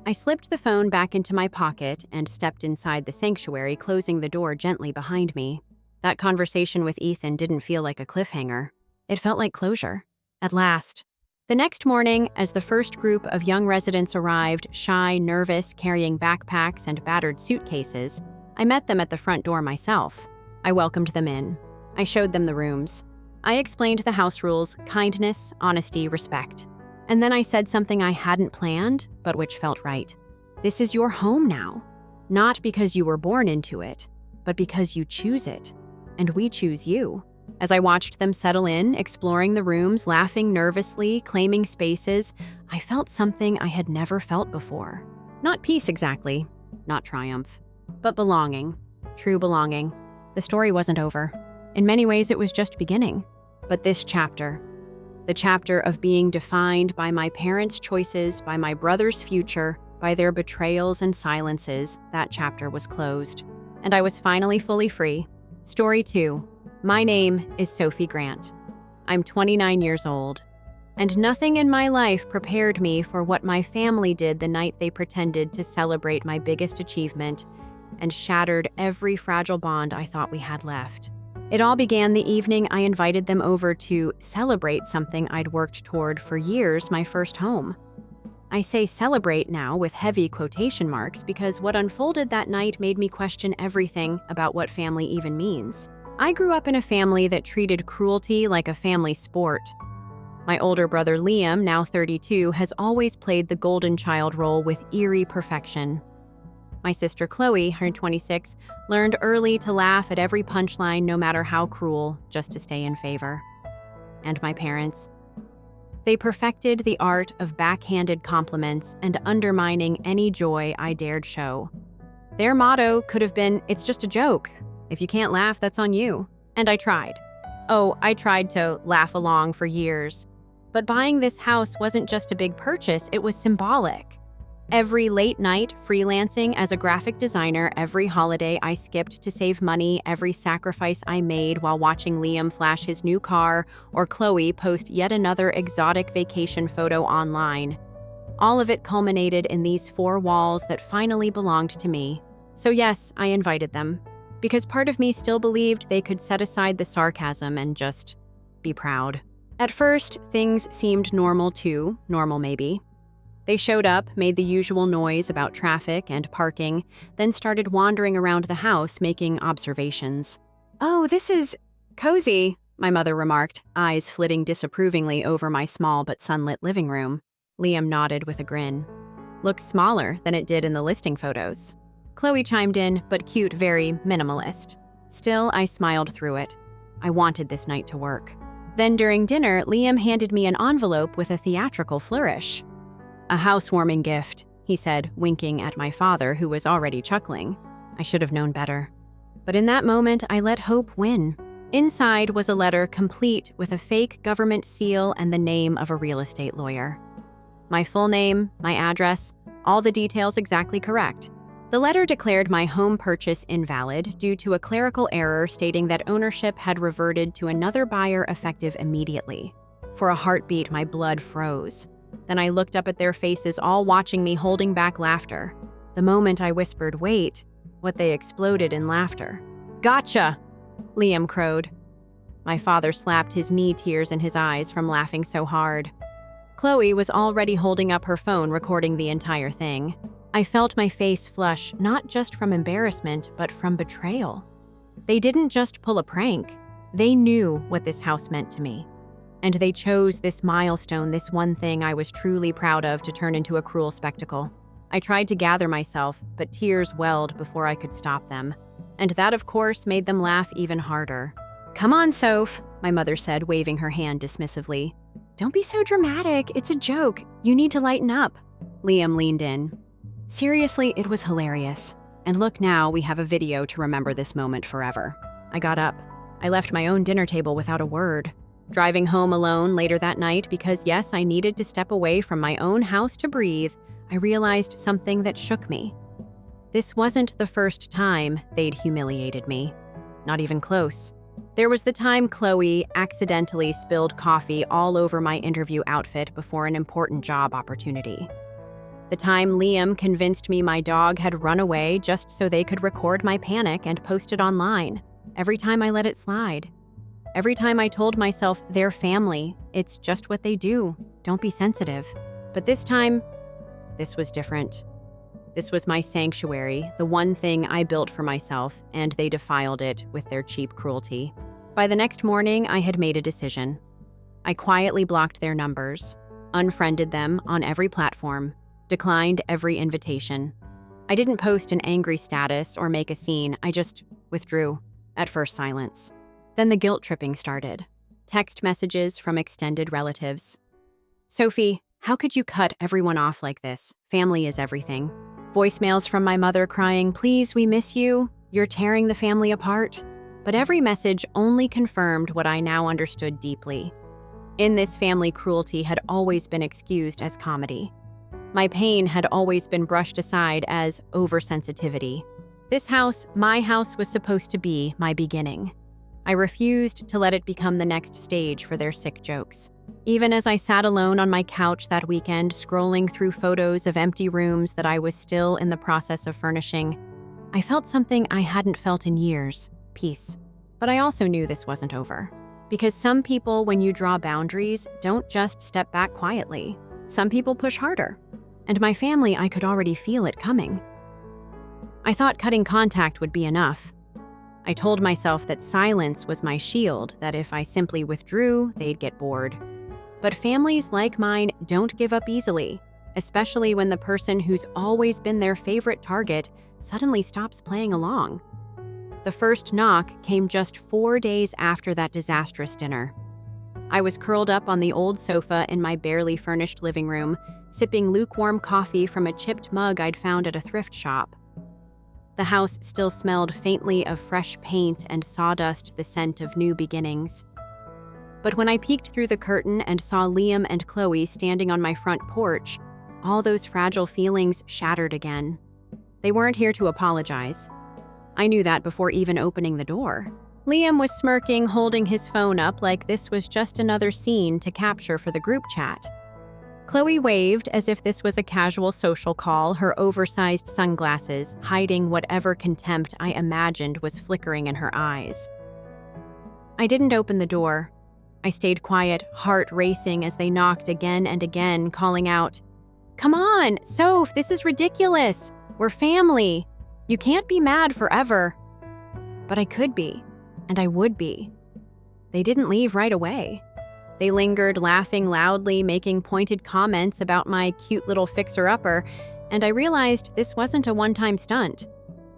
I slipped the phone back into my pocket and stepped inside the sanctuary, closing the door gently behind me. That conversation with Ethan didn't feel like a cliffhanger. It felt like closure. At last. The next morning, as the first group of young residents arrived, shy, nervous, carrying backpacks and battered suitcases, I met them at the front door myself. I welcomed them in. I showed them the rooms. I explained the house rules: kindness, honesty, respect. And then I said something I hadn't planned, but which felt right. This is your home now. Not because you were born into it, but because you choose it. And we choose you. As I watched them settle in, exploring the rooms, laughing nervously, claiming spaces, I felt something I had never felt before. Not peace exactly, not triumph, but belonging. True belonging. The story wasn't over. In many ways, it was just beginning. But this chapter, the chapter of being defined by my parents' choices, by my brother's future, by their betrayals and silences, that chapter was closed. And I was finally fully free. Story 2. My name is Sophie Grant. I'm 29 years old. And nothing in my life prepared me for what my family did the night they pretended to celebrate my biggest achievement and shattered every fragile bond I thought we had left. It all began the evening I invited them over to celebrate something I'd worked toward for years, my first home. I say celebrate now with heavy quotation marks because what unfolded that night made me question everything about what family even means. I grew up in a family that treated cruelty like a family sport. My older brother Liam, now 32, has always played the golden child role with eerie perfection. My sister Chloe, her 26, learned early to laugh at every punchline no matter how cruel, just to stay in favor. And my parents. They perfected the art of backhanded compliments and undermining any joy I dared show. Their motto could have been, "It's just a joke. If you can't laugh, that's on you." And I tried. Oh, I tried to laugh along for years. But buying this house wasn't just a big purchase, it was symbolic. Every late night freelancing as a graphic designer, every holiday I skipped to save money, every sacrifice I made while watching Liam flash his new car or Chloe post yet another exotic vacation photo online. All of it culminated in these 4 walls that finally belonged to me. So yes, I invited them, because part of me still believed they could set aside the sarcasm and just be proud. At first, things seemed normal too, normal maybe. They showed up, made the usual noise about traffic and parking, then started wandering around the house making observations. "Oh, this is cozy," my mother remarked, eyes flitting disapprovingly over my small but sunlit living room. Liam nodded with a grin. "Looks smaller than it did in the listing photos." Chloe chimed in, but cute, very minimalist. Still, I smiled through it. I wanted this night to work. Then during dinner, Liam handed me an envelope with a theatrical flourish. "A housewarming gift," he said, winking at my father, who was already chuckling. I should have known better. But in that moment, I let hope win. Inside was a letter complete with a fake government seal and the name of a real estate lawyer. My full name, my address, all the details exactly correct. The letter declared my home purchase invalid due to a clerical error stating that ownership had reverted to another buyer effective immediately. For a heartbeat, my blood froze. Then I looked up at their faces, all watching me, holding back laughter. The moment I whispered, "Wait," what they exploded in laughter. "Gotcha!" Liam crowed. My father slapped his knee, tears in his eyes from laughing so hard. Chloe was already holding up her phone, recording the entire thing. I felt my face flush, not just from embarrassment, but from betrayal. They didn't just pull a prank. They knew what this house meant to me. And they chose this milestone, this one thing I was truly proud of, to turn into a cruel spectacle. I tried to gather myself, but tears welled before I could stop them. And that, of course, made them laugh even harder. "Come on, Soph," my mother said, waving her hand dismissively. "Don't be so dramatic. It's a joke. You need to lighten up." Liam leaned in. Seriously, it was hilarious. And look now, we have a video to remember this moment forever. I got up. I left my own dinner table without a word. Driving home alone later that night because, yes, I needed to step away from my own house to breathe, I realized something that shook me. This wasn't the first time they'd humiliated me. Not even close. There was the time Chloe accidentally spilled coffee all over my interview outfit before an important job opportunity. The time Liam convinced me my dog had run away just so they could record my panic and post it online. Every time I let it slide. Every time I told myself, they're family, it's just what they do, don't be sensitive. But this time, this was different. This was my sanctuary, the one thing I built for myself, and they defiled it with their cheap cruelty. By the next morning, I had made a decision. I quietly blocked their numbers, unfriended them on every platform, declined every invitation. I didn't post an angry status or make a scene, I just withdrew. At first, silence. Then the guilt tripping started. Text messages from extended relatives. Sophie, how could you cut everyone off like this? Family is everything. Voicemails from my mother crying, please, we miss you. You're tearing the family apart. But every message only confirmed what I now understood deeply. In this family, cruelty had always been excused as comedy. My pain had always been brushed aside as oversensitivity. This house, my house, was supposed to be my beginning. I refused to let it become the next stage for their sick jokes. Even as I sat alone on my couch that weekend, scrolling through photos of empty rooms that I was still in the process of furnishing, I felt something I hadn't felt in years, peace. But I also knew this wasn't over. Because some people, when you draw boundaries, don't just step back quietly. Some people push harder. And my family, I could already feel it coming. I thought cutting contact would be enough. I told myself that silence was my shield, that if I simply withdrew, they'd get bored. But families like mine don't give up easily, especially when the person who's always been their favorite target suddenly stops playing along. The first knock came just 4 days after that disastrous dinner. I was curled up on the old sofa in my barely furnished living room, sipping lukewarm coffee from a chipped mug I'd found at a thrift shop. The house still smelled faintly of fresh paint and sawdust, the scent of new beginnings. But when I peeked through the curtain and saw Liam and Chloe standing on my front porch, all those fragile feelings shattered again. They weren't here to apologize. I knew that before even opening the door. Liam was smirking, holding his phone up like this was just another scene to capture for the group chat. Chloe waved as if this was a casual social call, her oversized sunglasses hiding whatever contempt I imagined was flickering in her eyes. I didn't open the door. I stayed quiet, heart racing as they knocked again and again, calling out, "Come on, Soph, this is ridiculous. We're family. You can't be mad forever." But I could be, and I would be. They didn't leave right away. They lingered, laughing loudly, making pointed comments about my cute little fixer-upper, and I realized this wasn't a one-time stunt.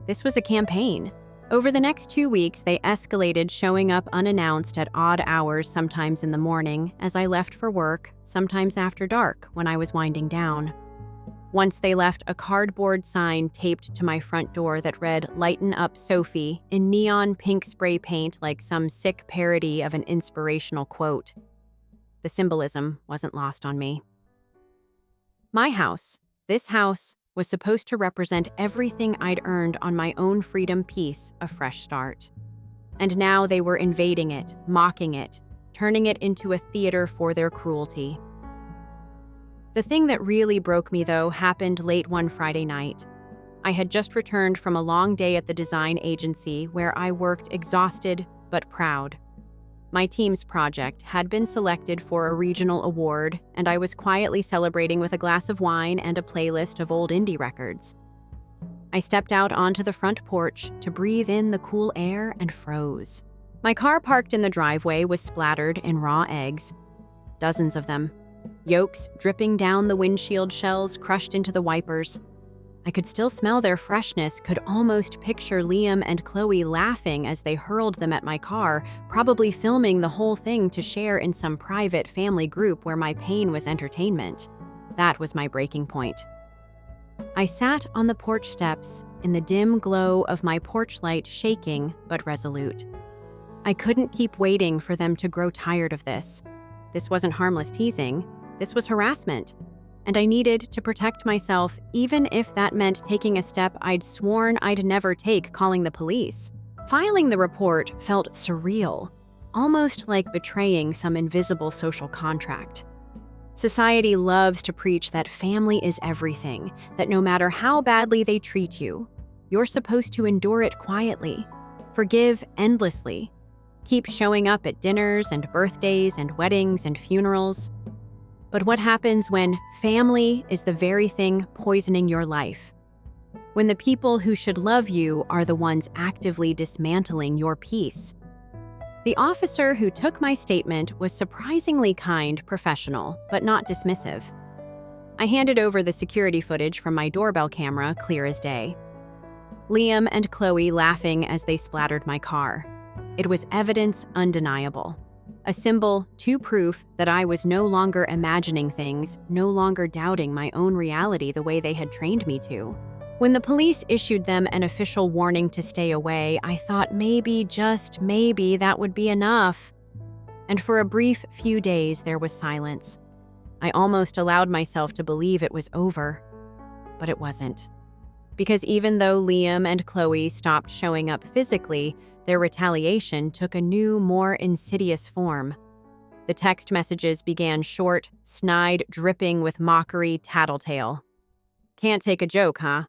This was a campaign. Over the next 2 weeks, they escalated, showing up unannounced at odd hours, sometimes in the morning, as I left for work, sometimes after dark, when I was winding down. Once they left a cardboard sign taped to my front door that read, "Lighten Up Sophie," in neon pink spray paint like some sick parody of an inspirational quote. The symbolism wasn't lost on me. My house, this house, was supposed to represent everything I'd earned on my own freedom piece, a fresh start. And now they were invading it, mocking it, turning it into a theater for their cruelty. The thing that really broke me, though, happened late one Friday night. I had just returned from a long day at the design agency where I worked exhausted but proud. My team's project had been selected for a regional award, and I was quietly celebrating with a glass of wine and a playlist of old indie records. I stepped out onto the front porch to breathe in the cool air and froze. My car parked in the driveway was splattered in raw eggs. Dozens of them. Yolks dripping down the windshield shells, crushed into the wipers. I could still smell their freshness, could almost picture Liam and Chloe laughing as they hurled them at my car, probably filming the whole thing to share in some private family group where my pain was entertainment. That was my breaking point. I sat on the porch steps, in the dim glow of my porch light, shaking but resolute. I couldn't keep waiting for them to grow tired of this. This wasn't harmless teasing. This was harassment. And I needed to protect myself, even if that meant taking a step I'd sworn I'd never take, calling the police. Filing the report felt surreal, almost like betraying some invisible social contract. Society loves to preach that family is everything, that no matter how badly they treat you, you're supposed to endure it quietly, forgive endlessly, keep showing up at dinners and birthdays and weddings and funerals. But what happens when family is the very thing poisoning your life? When the people who should love you are the ones actively dismantling your peace? The officer who took my statement was surprisingly kind, professional, but not dismissive. I handed over the security footage from my doorbell camera, clear as day. Liam and Chloe laughing as they splattered my car. It was evidence undeniable. A symbol to proof that I was no longer imagining things, no longer doubting my own reality the way they had trained me to. When the police issued them an official warning to stay away, I thought maybe, just maybe, that would be enough. And for a brief few days, there was silence. I almost allowed myself to believe it was over. But it wasn't. Because even though Liam and Chloe stopped showing up physically, their retaliation took a new, more insidious form. The text messages began short, snide, dripping with mockery, tattletale. Can't take a joke, huh?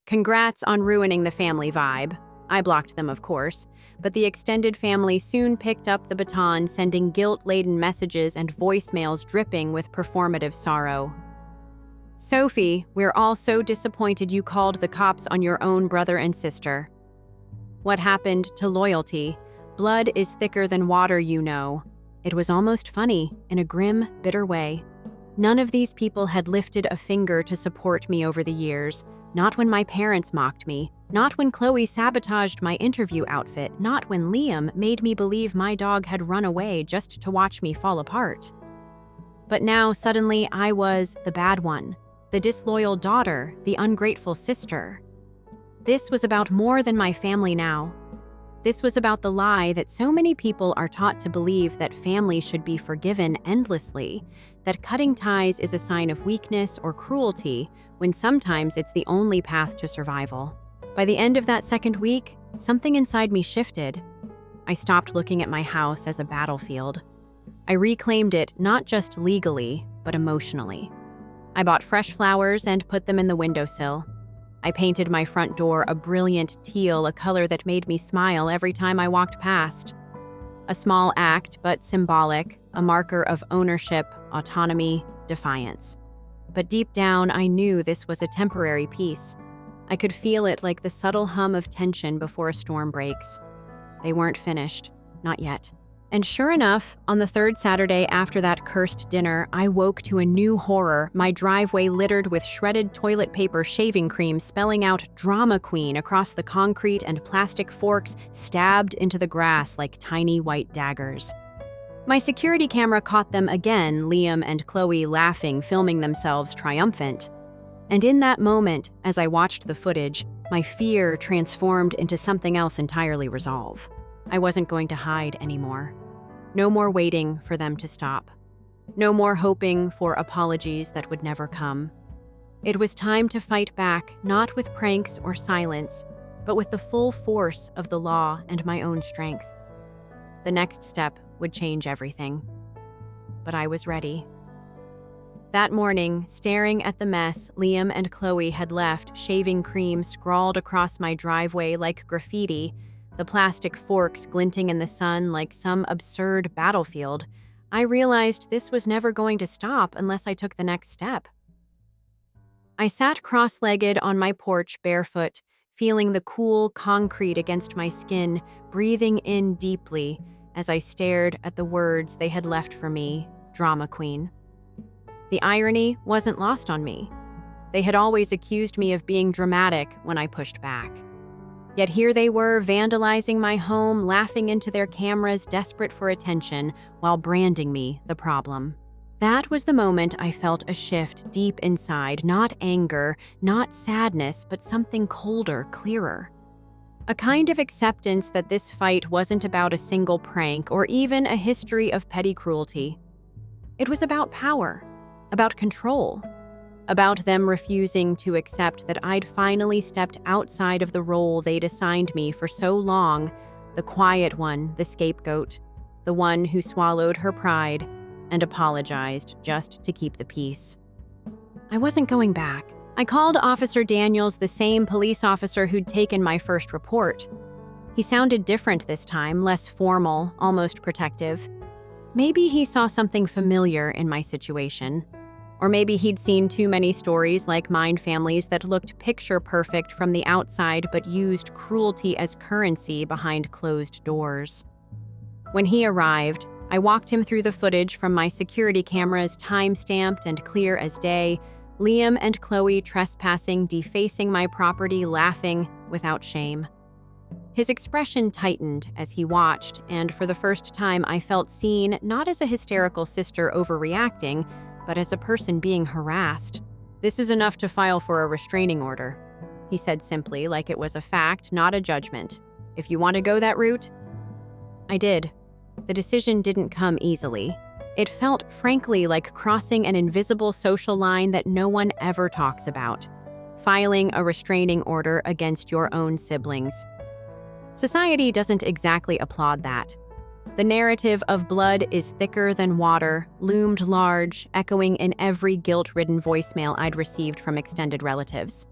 Congrats on ruining the family vibe. I blocked them, of course, but the extended family soon picked up the baton, sending guilt-laden messages and voicemails dripping with performative sorrow. Sophie, we're all so disappointed you called the cops on your own brother and sister. What happened to loyalty? Blood is thicker than water, you know. It was almost funny, in a grim, bitter way. None of these people had lifted a finger to support me over the years. Not when my parents mocked me, not when Chloe sabotaged my interview outfit, not when Liam made me believe my dog had run away just to watch me fall apart. But now, suddenly, I was the bad one, the disloyal daughter, the ungrateful sister. This was about more than my family now. This was about the lie that so many people are taught to believe, that family should be forgiven endlessly, that cutting ties is a sign of weakness or cruelty, when sometimes it's the only path to survival. By the end of that second week, something inside me shifted. I stopped looking at my house as a battlefield. I reclaimed it not just legally, but emotionally. I bought fresh flowers and put them in the windowsill. I painted my front door a brilliant teal, a color that made me smile every time I walked past. A small act, but symbolic, a marker of ownership, autonomy, defiance. But deep down, I knew this was a temporary peace. I could feel it like the subtle hum of tension before a storm breaks. They weren't finished, not yet. And sure enough, on the third Saturday after that cursed dinner, I woke to a new horror, my driveway littered with shredded toilet paper shaving cream spelling out "Drama Queen" across the concrete, and plastic forks stabbed into the grass like tiny white daggers. My security camera caught them again, Liam and Chloe laughing, filming themselves triumphant. And in that moment, as I watched the footage, my fear transformed into something else entirely resolve. I wasn't going to hide anymore. No more waiting for them to stop. No more hoping for apologies that would never come. It was time to fight back, not with pranks or silence, but with the full force of the law and my own strength. The next step would change everything. But I was ready. That morning, staring at the mess Liam and Chloe had left, shaving cream scrawled across my driveway like graffiti, the plastic forks glinting in the sun like some absurd battlefield, I realized this was never going to stop unless I took the next step. I sat cross-legged on my porch barefoot, feeling the cool concrete against my skin, breathing in deeply as I stared at the words they had left for me, drama queen. The irony wasn't lost on me. They had always accused me of being dramatic when I pushed back. Yet here they were, vandalizing my home, laughing into their cameras, desperate for attention, while branding me the problem. That was the moment I felt a shift deep inside, not anger, not sadness, but something colder, clearer. A kind of acceptance that this fight wasn't about a single prank or even a history of petty cruelty. It was about power, about control, about them refusing to accept that I'd finally stepped outside of the role they'd assigned me for so long, the quiet one, the scapegoat, the one who swallowed her pride, and apologized just to keep the peace. I wasn't going back. I called Officer Daniels, the same police officer who'd taken my first report. He sounded different this time, less formal, almost protective. Maybe he saw something familiar in my situation. Or maybe he'd seen too many stories like mine families that looked picture perfect from the outside but used cruelty as currency behind closed doors. When he arrived, I walked him through the footage from my security cameras, time-stamped and clear as day, Liam and Chloe trespassing, defacing my property, laughing without shame. His expression tightened as he watched, and for the first time I felt seen not as a hysterical sister overreacting, but as a person being harassed. "This is enough to file for a restraining order," he said simply, like it was a fact, not a judgment. "If you want to go that route." I did. The decision didn't come easily. It felt, frankly, like crossing an invisible social line that no one ever talks about. Filing a restraining order against your own siblings. Society doesn't exactly applaud that. The narrative of blood is thicker than water loomed large, echoing in every guilt-ridden voicemail I'd received from extended relatives.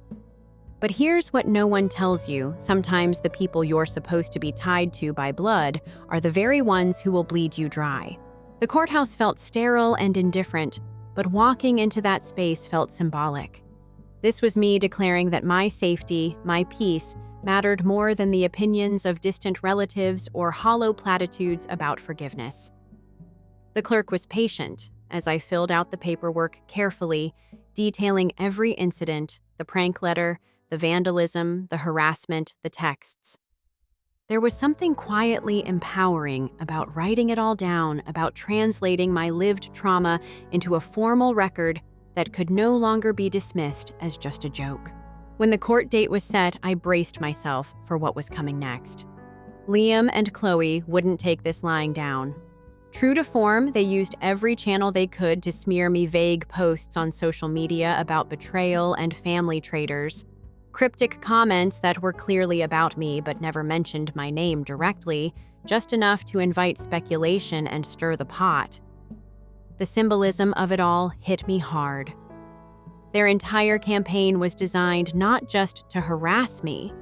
But here's what no one tells you: sometimes the people you're supposed to be tied to by blood are the very ones who will bleed you dry. The courthouse felt sterile and indifferent, but walking into that space felt symbolic. This was me declaring that my safety, my peace, mattered more than the opinions of distant relatives or hollow platitudes about forgiveness. The clerk was patient as I filled out the paperwork carefully, detailing every incident: the prank letter, the vandalism, the harassment, the texts. There was something quietly empowering about writing it all down, about translating my lived trauma into a formal record that could no longer be dismissed as just a joke. When the court date was set, I braced myself for what was coming next. Liam and Chloe wouldn't take this lying down. True to form, they used every channel they could to smear me vague posts on social media about betrayal and family traitors, cryptic comments that were clearly about me but never mentioned my name directly, just enough to invite speculation and stir the pot. The symbolism of it all hit me hard. Their entire campaign was designed not just to harass me,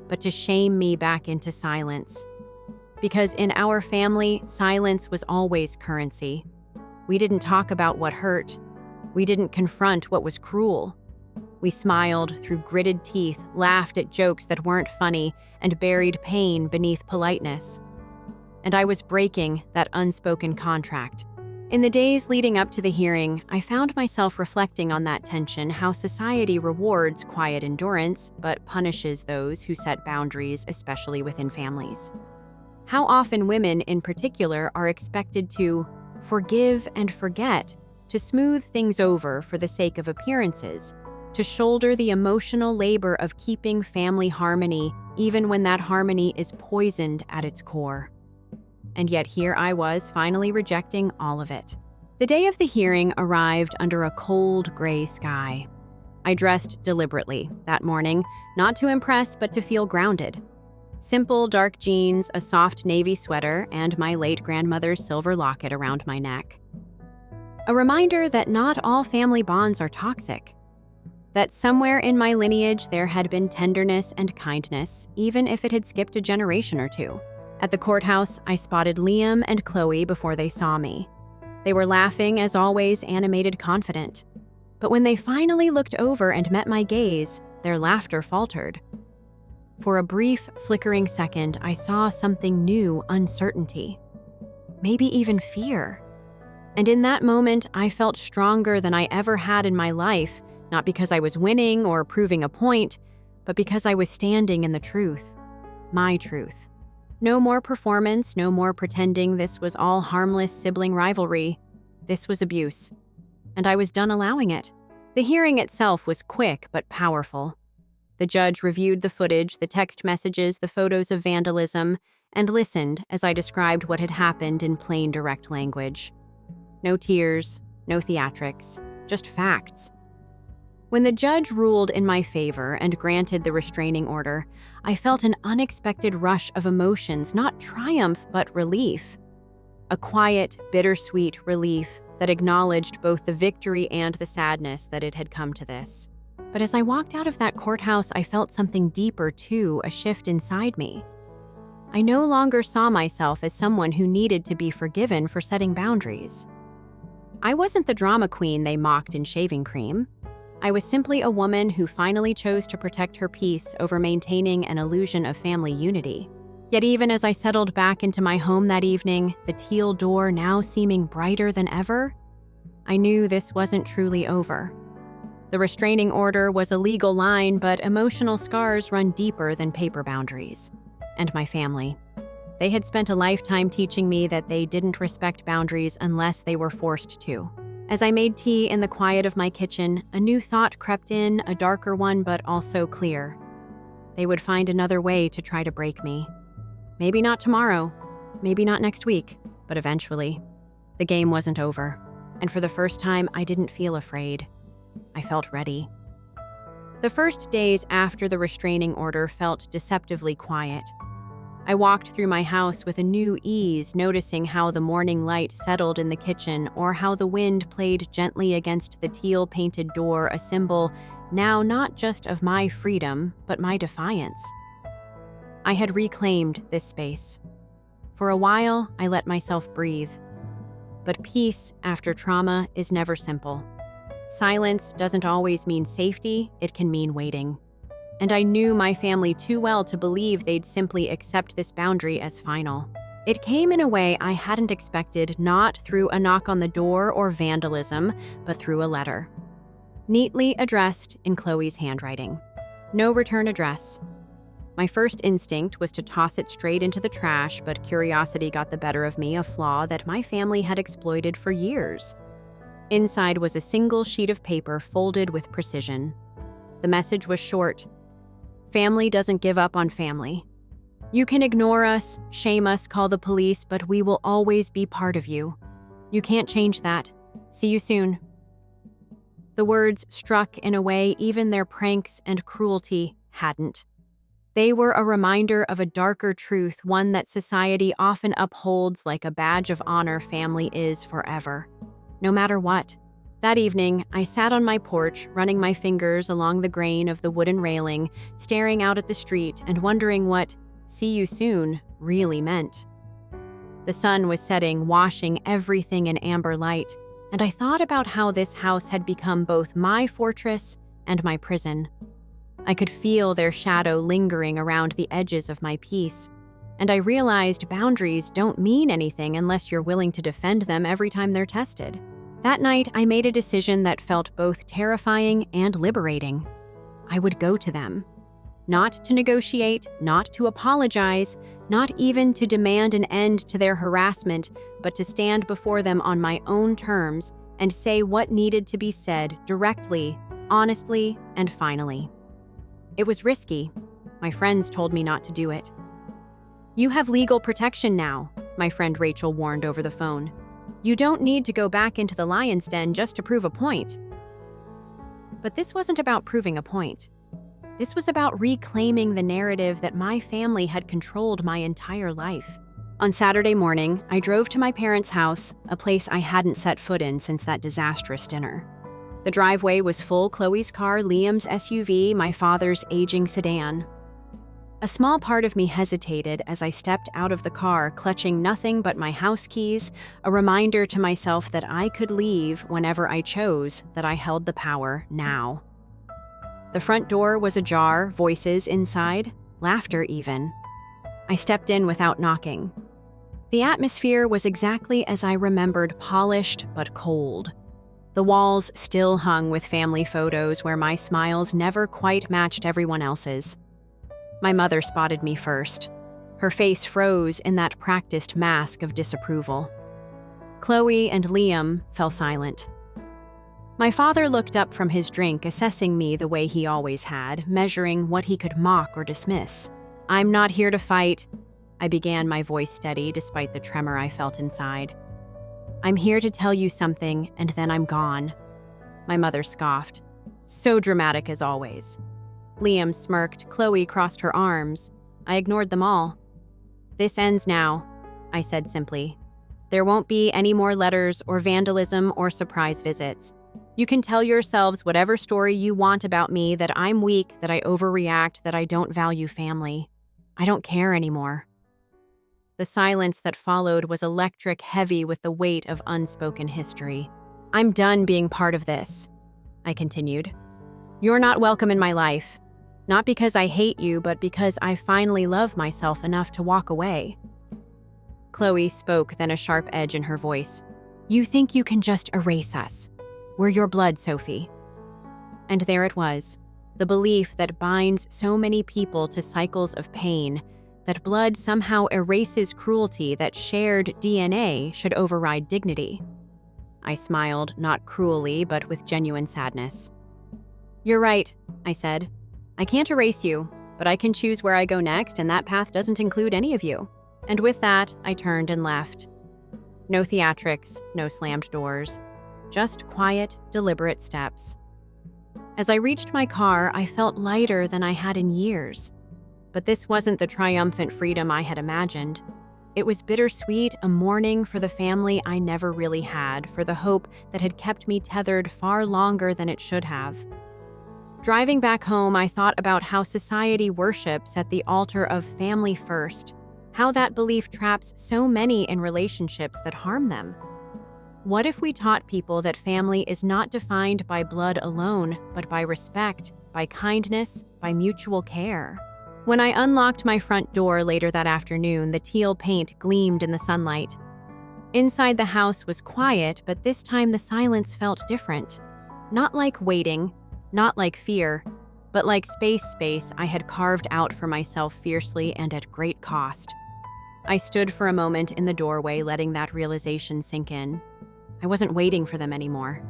but to shame me back into silence. Because in our family, silence was always currency. We didn't talk about what hurt. We didn't confront what was cruel. We smiled through gritted teeth, laughed at jokes that weren't funny, and buried pain beneath politeness. And I was breaking that unspoken contract. In the days leading up to the hearing, I found myself reflecting on that tension: how society rewards quiet endurance, but punishes those who set boundaries, especially within families. How often women, in particular, are expected to forgive and forget, to smooth things over for the sake of appearances, to shoulder the emotional labor of keeping family harmony, even when that harmony is poisoned at its core. And yet here I was, finally rejecting all of it. The day of the hearing arrived under a cold, gray sky. I dressed deliberately that morning, not to impress, but to feel grounded. Simple dark jeans, a soft navy sweater, and my late grandmother's silver locket around my neck. A reminder that not all family bonds are toxic. That somewhere in my lineage there had been tenderness and kindness, even if it had skipped a generation or two. At the courthouse, I spotted Liam and Chloe before they saw me. They were laughing, as always, animated, confident. But when they finally looked over and met my gaze, their laughter faltered. For a brief, flickering second, I saw something new: uncertainty. Maybe even fear. And in that moment, I felt stronger than I ever had in my life, not because I was winning or proving a point, but because I was standing in the truth. My truth. No more performance, no more pretending this was all harmless sibling rivalry. This was abuse. And I was done allowing it. The hearing itself was quick but powerful. The judge reviewed the footage, the text messages, the photos of vandalism, and listened as I described what had happened in plain, direct language. No tears, no theatrics, just facts. When the judge ruled in my favor and granted the restraining order, I felt an unexpected rush of emotions, not triumph, but relief. A quiet, bittersweet relief, that acknowledged both the victory and the sadness that it had come to this. But as I walked out of that courthouse, I felt something deeper too, a shift inside me. I no longer saw myself as someone who needed to be forgiven for setting boundaries. I wasn't the drama queen they mocked in Shaving Cream. I was simply a woman who finally chose to protect her peace over maintaining an illusion of family unity. Yet even as I settled back into my home that evening, the teal door now seeming brighter than ever, I knew this wasn't truly over. The restraining order was a legal line, but emotional scars run deeper than paper boundaries. And my family. They had spent a lifetime teaching me that they didn't respect boundaries unless they were forced to. As I made tea in the quiet of my kitchen, a new thought crept in, a darker one but also clear. They would find another way to try to break me. Maybe not tomorrow, maybe not next week, but eventually. The game wasn't over, and for the first time, I didn't feel afraid. I felt ready. The first days after the restraining order felt deceptively quiet. I walked through my house with a new ease, noticing how the morning light settled in the kitchen or how the wind played gently against the teal-painted door, a symbol now not just of my freedom, but my defiance. I had reclaimed this space. For a while, I let myself breathe. But peace after trauma is never simple. Silence doesn't always mean safety, it can mean waiting. And I knew my family too well to believe they'd simply accept this boundary as final. It came in a way I hadn't expected, not through a knock on the door or vandalism, but through a letter. Neatly addressed in Chloe's handwriting. No return address. My first instinct was to toss it straight into the trash, but curiosity got the better of me, a flaw that my family had exploited for years. Inside was a single sheet of paper folded with precision. The message was short. Family doesn't give up on family. You can ignore us, shame us, call the police, but we will always be part of you. You can't change that. See you soon. The words struck in a way even their pranks and cruelty hadn't. They were a reminder of a darker truth, one that society often upholds like a badge of honor. Family is forever, no matter what. That evening, I sat on my porch, running my fingers along the grain of the wooden railing, staring out at the street and wondering what "see you soon" really meant. The sun was setting, washing everything in amber light, and I thought about how this house had become both my fortress and my prison. I could feel their shadow lingering around the edges of my peace, and I realized boundaries don't mean anything unless you're willing to defend them every time they're tested. That night, I made a decision that felt both terrifying and liberating. I would go to them. Not to negotiate, not to apologize, not even to demand an end to their harassment, but to stand before them on my own terms and say what needed to be said directly, honestly, and finally. It was risky. My friends told me not to do it. "You have legal protection now," my friend Rachel warned over the phone. "You don't need to go back into the lion's den just to prove a point." But this wasn't about proving a point. This was about reclaiming the narrative that my family had controlled my entire life. On Saturday morning, I drove to my parents' house, a place I hadn't set foot in since that disastrous dinner. The driveway was full: Chloe's car, Liam's SUV, my father's aging sedan. A small part of me hesitated as I stepped out of the car, clutching nothing but my house keys, a reminder to myself that I could leave whenever I chose, that I held the power now. The front door was ajar, voices inside, laughter even. I stepped in without knocking. The atmosphere was exactly as I remembered, polished but cold. The walls still hung with family photos where my smiles never quite matched everyone else's. My mother spotted me first. Her face froze in that practiced mask of disapproval. Chloe and Liam fell silent. My father looked up from his drink, assessing me the way he always had, measuring what he could mock or dismiss. "I'm not here to fight," I began, my voice steady despite the tremor I felt inside. "I'm here to tell you something, and then I'm gone." My mother scoffed. "So dramatic as always." Liam smirked. Chloe crossed her arms. I ignored them all. "This ends now," I said simply. There won't be any more letters or vandalism or surprise visits. You can tell yourselves whatever story you want about me, that I'm weak, that I overreact, that I don't value family. I don't care anymore." The silence that followed was electric, heavy with the weight of unspoken history. "I'm done being part of this," I continued. "You're not welcome in my life. Not because I hate you, but because I finally love myself enough to walk away." Chloe spoke, then a sharp edge in her voice. "You think you can just erase us. We're your blood, Sophie." And there it was, the belief that binds so many people to cycles of pain, that blood somehow erases cruelty, that shared DNA should override dignity. I smiled, not cruelly, but with genuine sadness. "You're right," I said. "I can't erase you, but I can choose where I go next, and that path doesn't include any of you." And with that, I turned and left. No theatrics, no slammed doors, just quiet, deliberate steps. As I reached my car, I felt lighter than I had in years. But this wasn't the triumphant freedom I had imagined. It was bittersweet, a mourning for the family I never really had, for the hope that had kept me tethered far longer than it should have. Driving back home, I thought about how society worships at the altar of family first, how that belief traps so many in relationships that harm them. What if we taught people that family is not defined by blood alone, but by respect, by kindness, by mutual care? When I unlocked my front door later that afternoon, the teal paint gleamed in the sunlight. Inside the house was quiet, but this time the silence felt different. Not like waiting, not like fear, but like space I had carved out for myself fiercely and at great cost. I stood for a moment in the doorway, letting that realization sink in. I wasn't waiting for them anymore.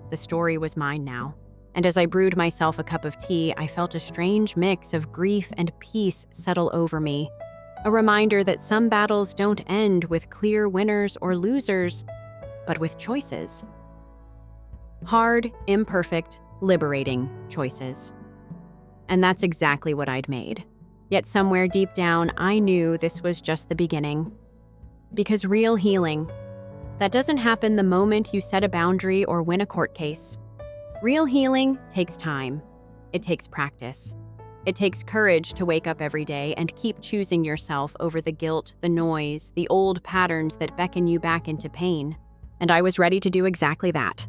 The story was mine now. And as I brewed myself a cup of tea, I felt a strange mix of grief and peace settle over me. A reminder that some battles don't end with clear winners or losers, but with choices. Hard, imperfect, liberating choices. And that's exactly what I'd made. Yet somewhere deep down, I knew this was just the beginning. Because real healing, that doesn't happen the moment you set a boundary or win a court case. Real healing takes time. It takes practice. It takes courage to wake up every day and keep choosing yourself over the guilt, the noise, the old patterns that beckon you back into pain. And I was ready to do exactly that.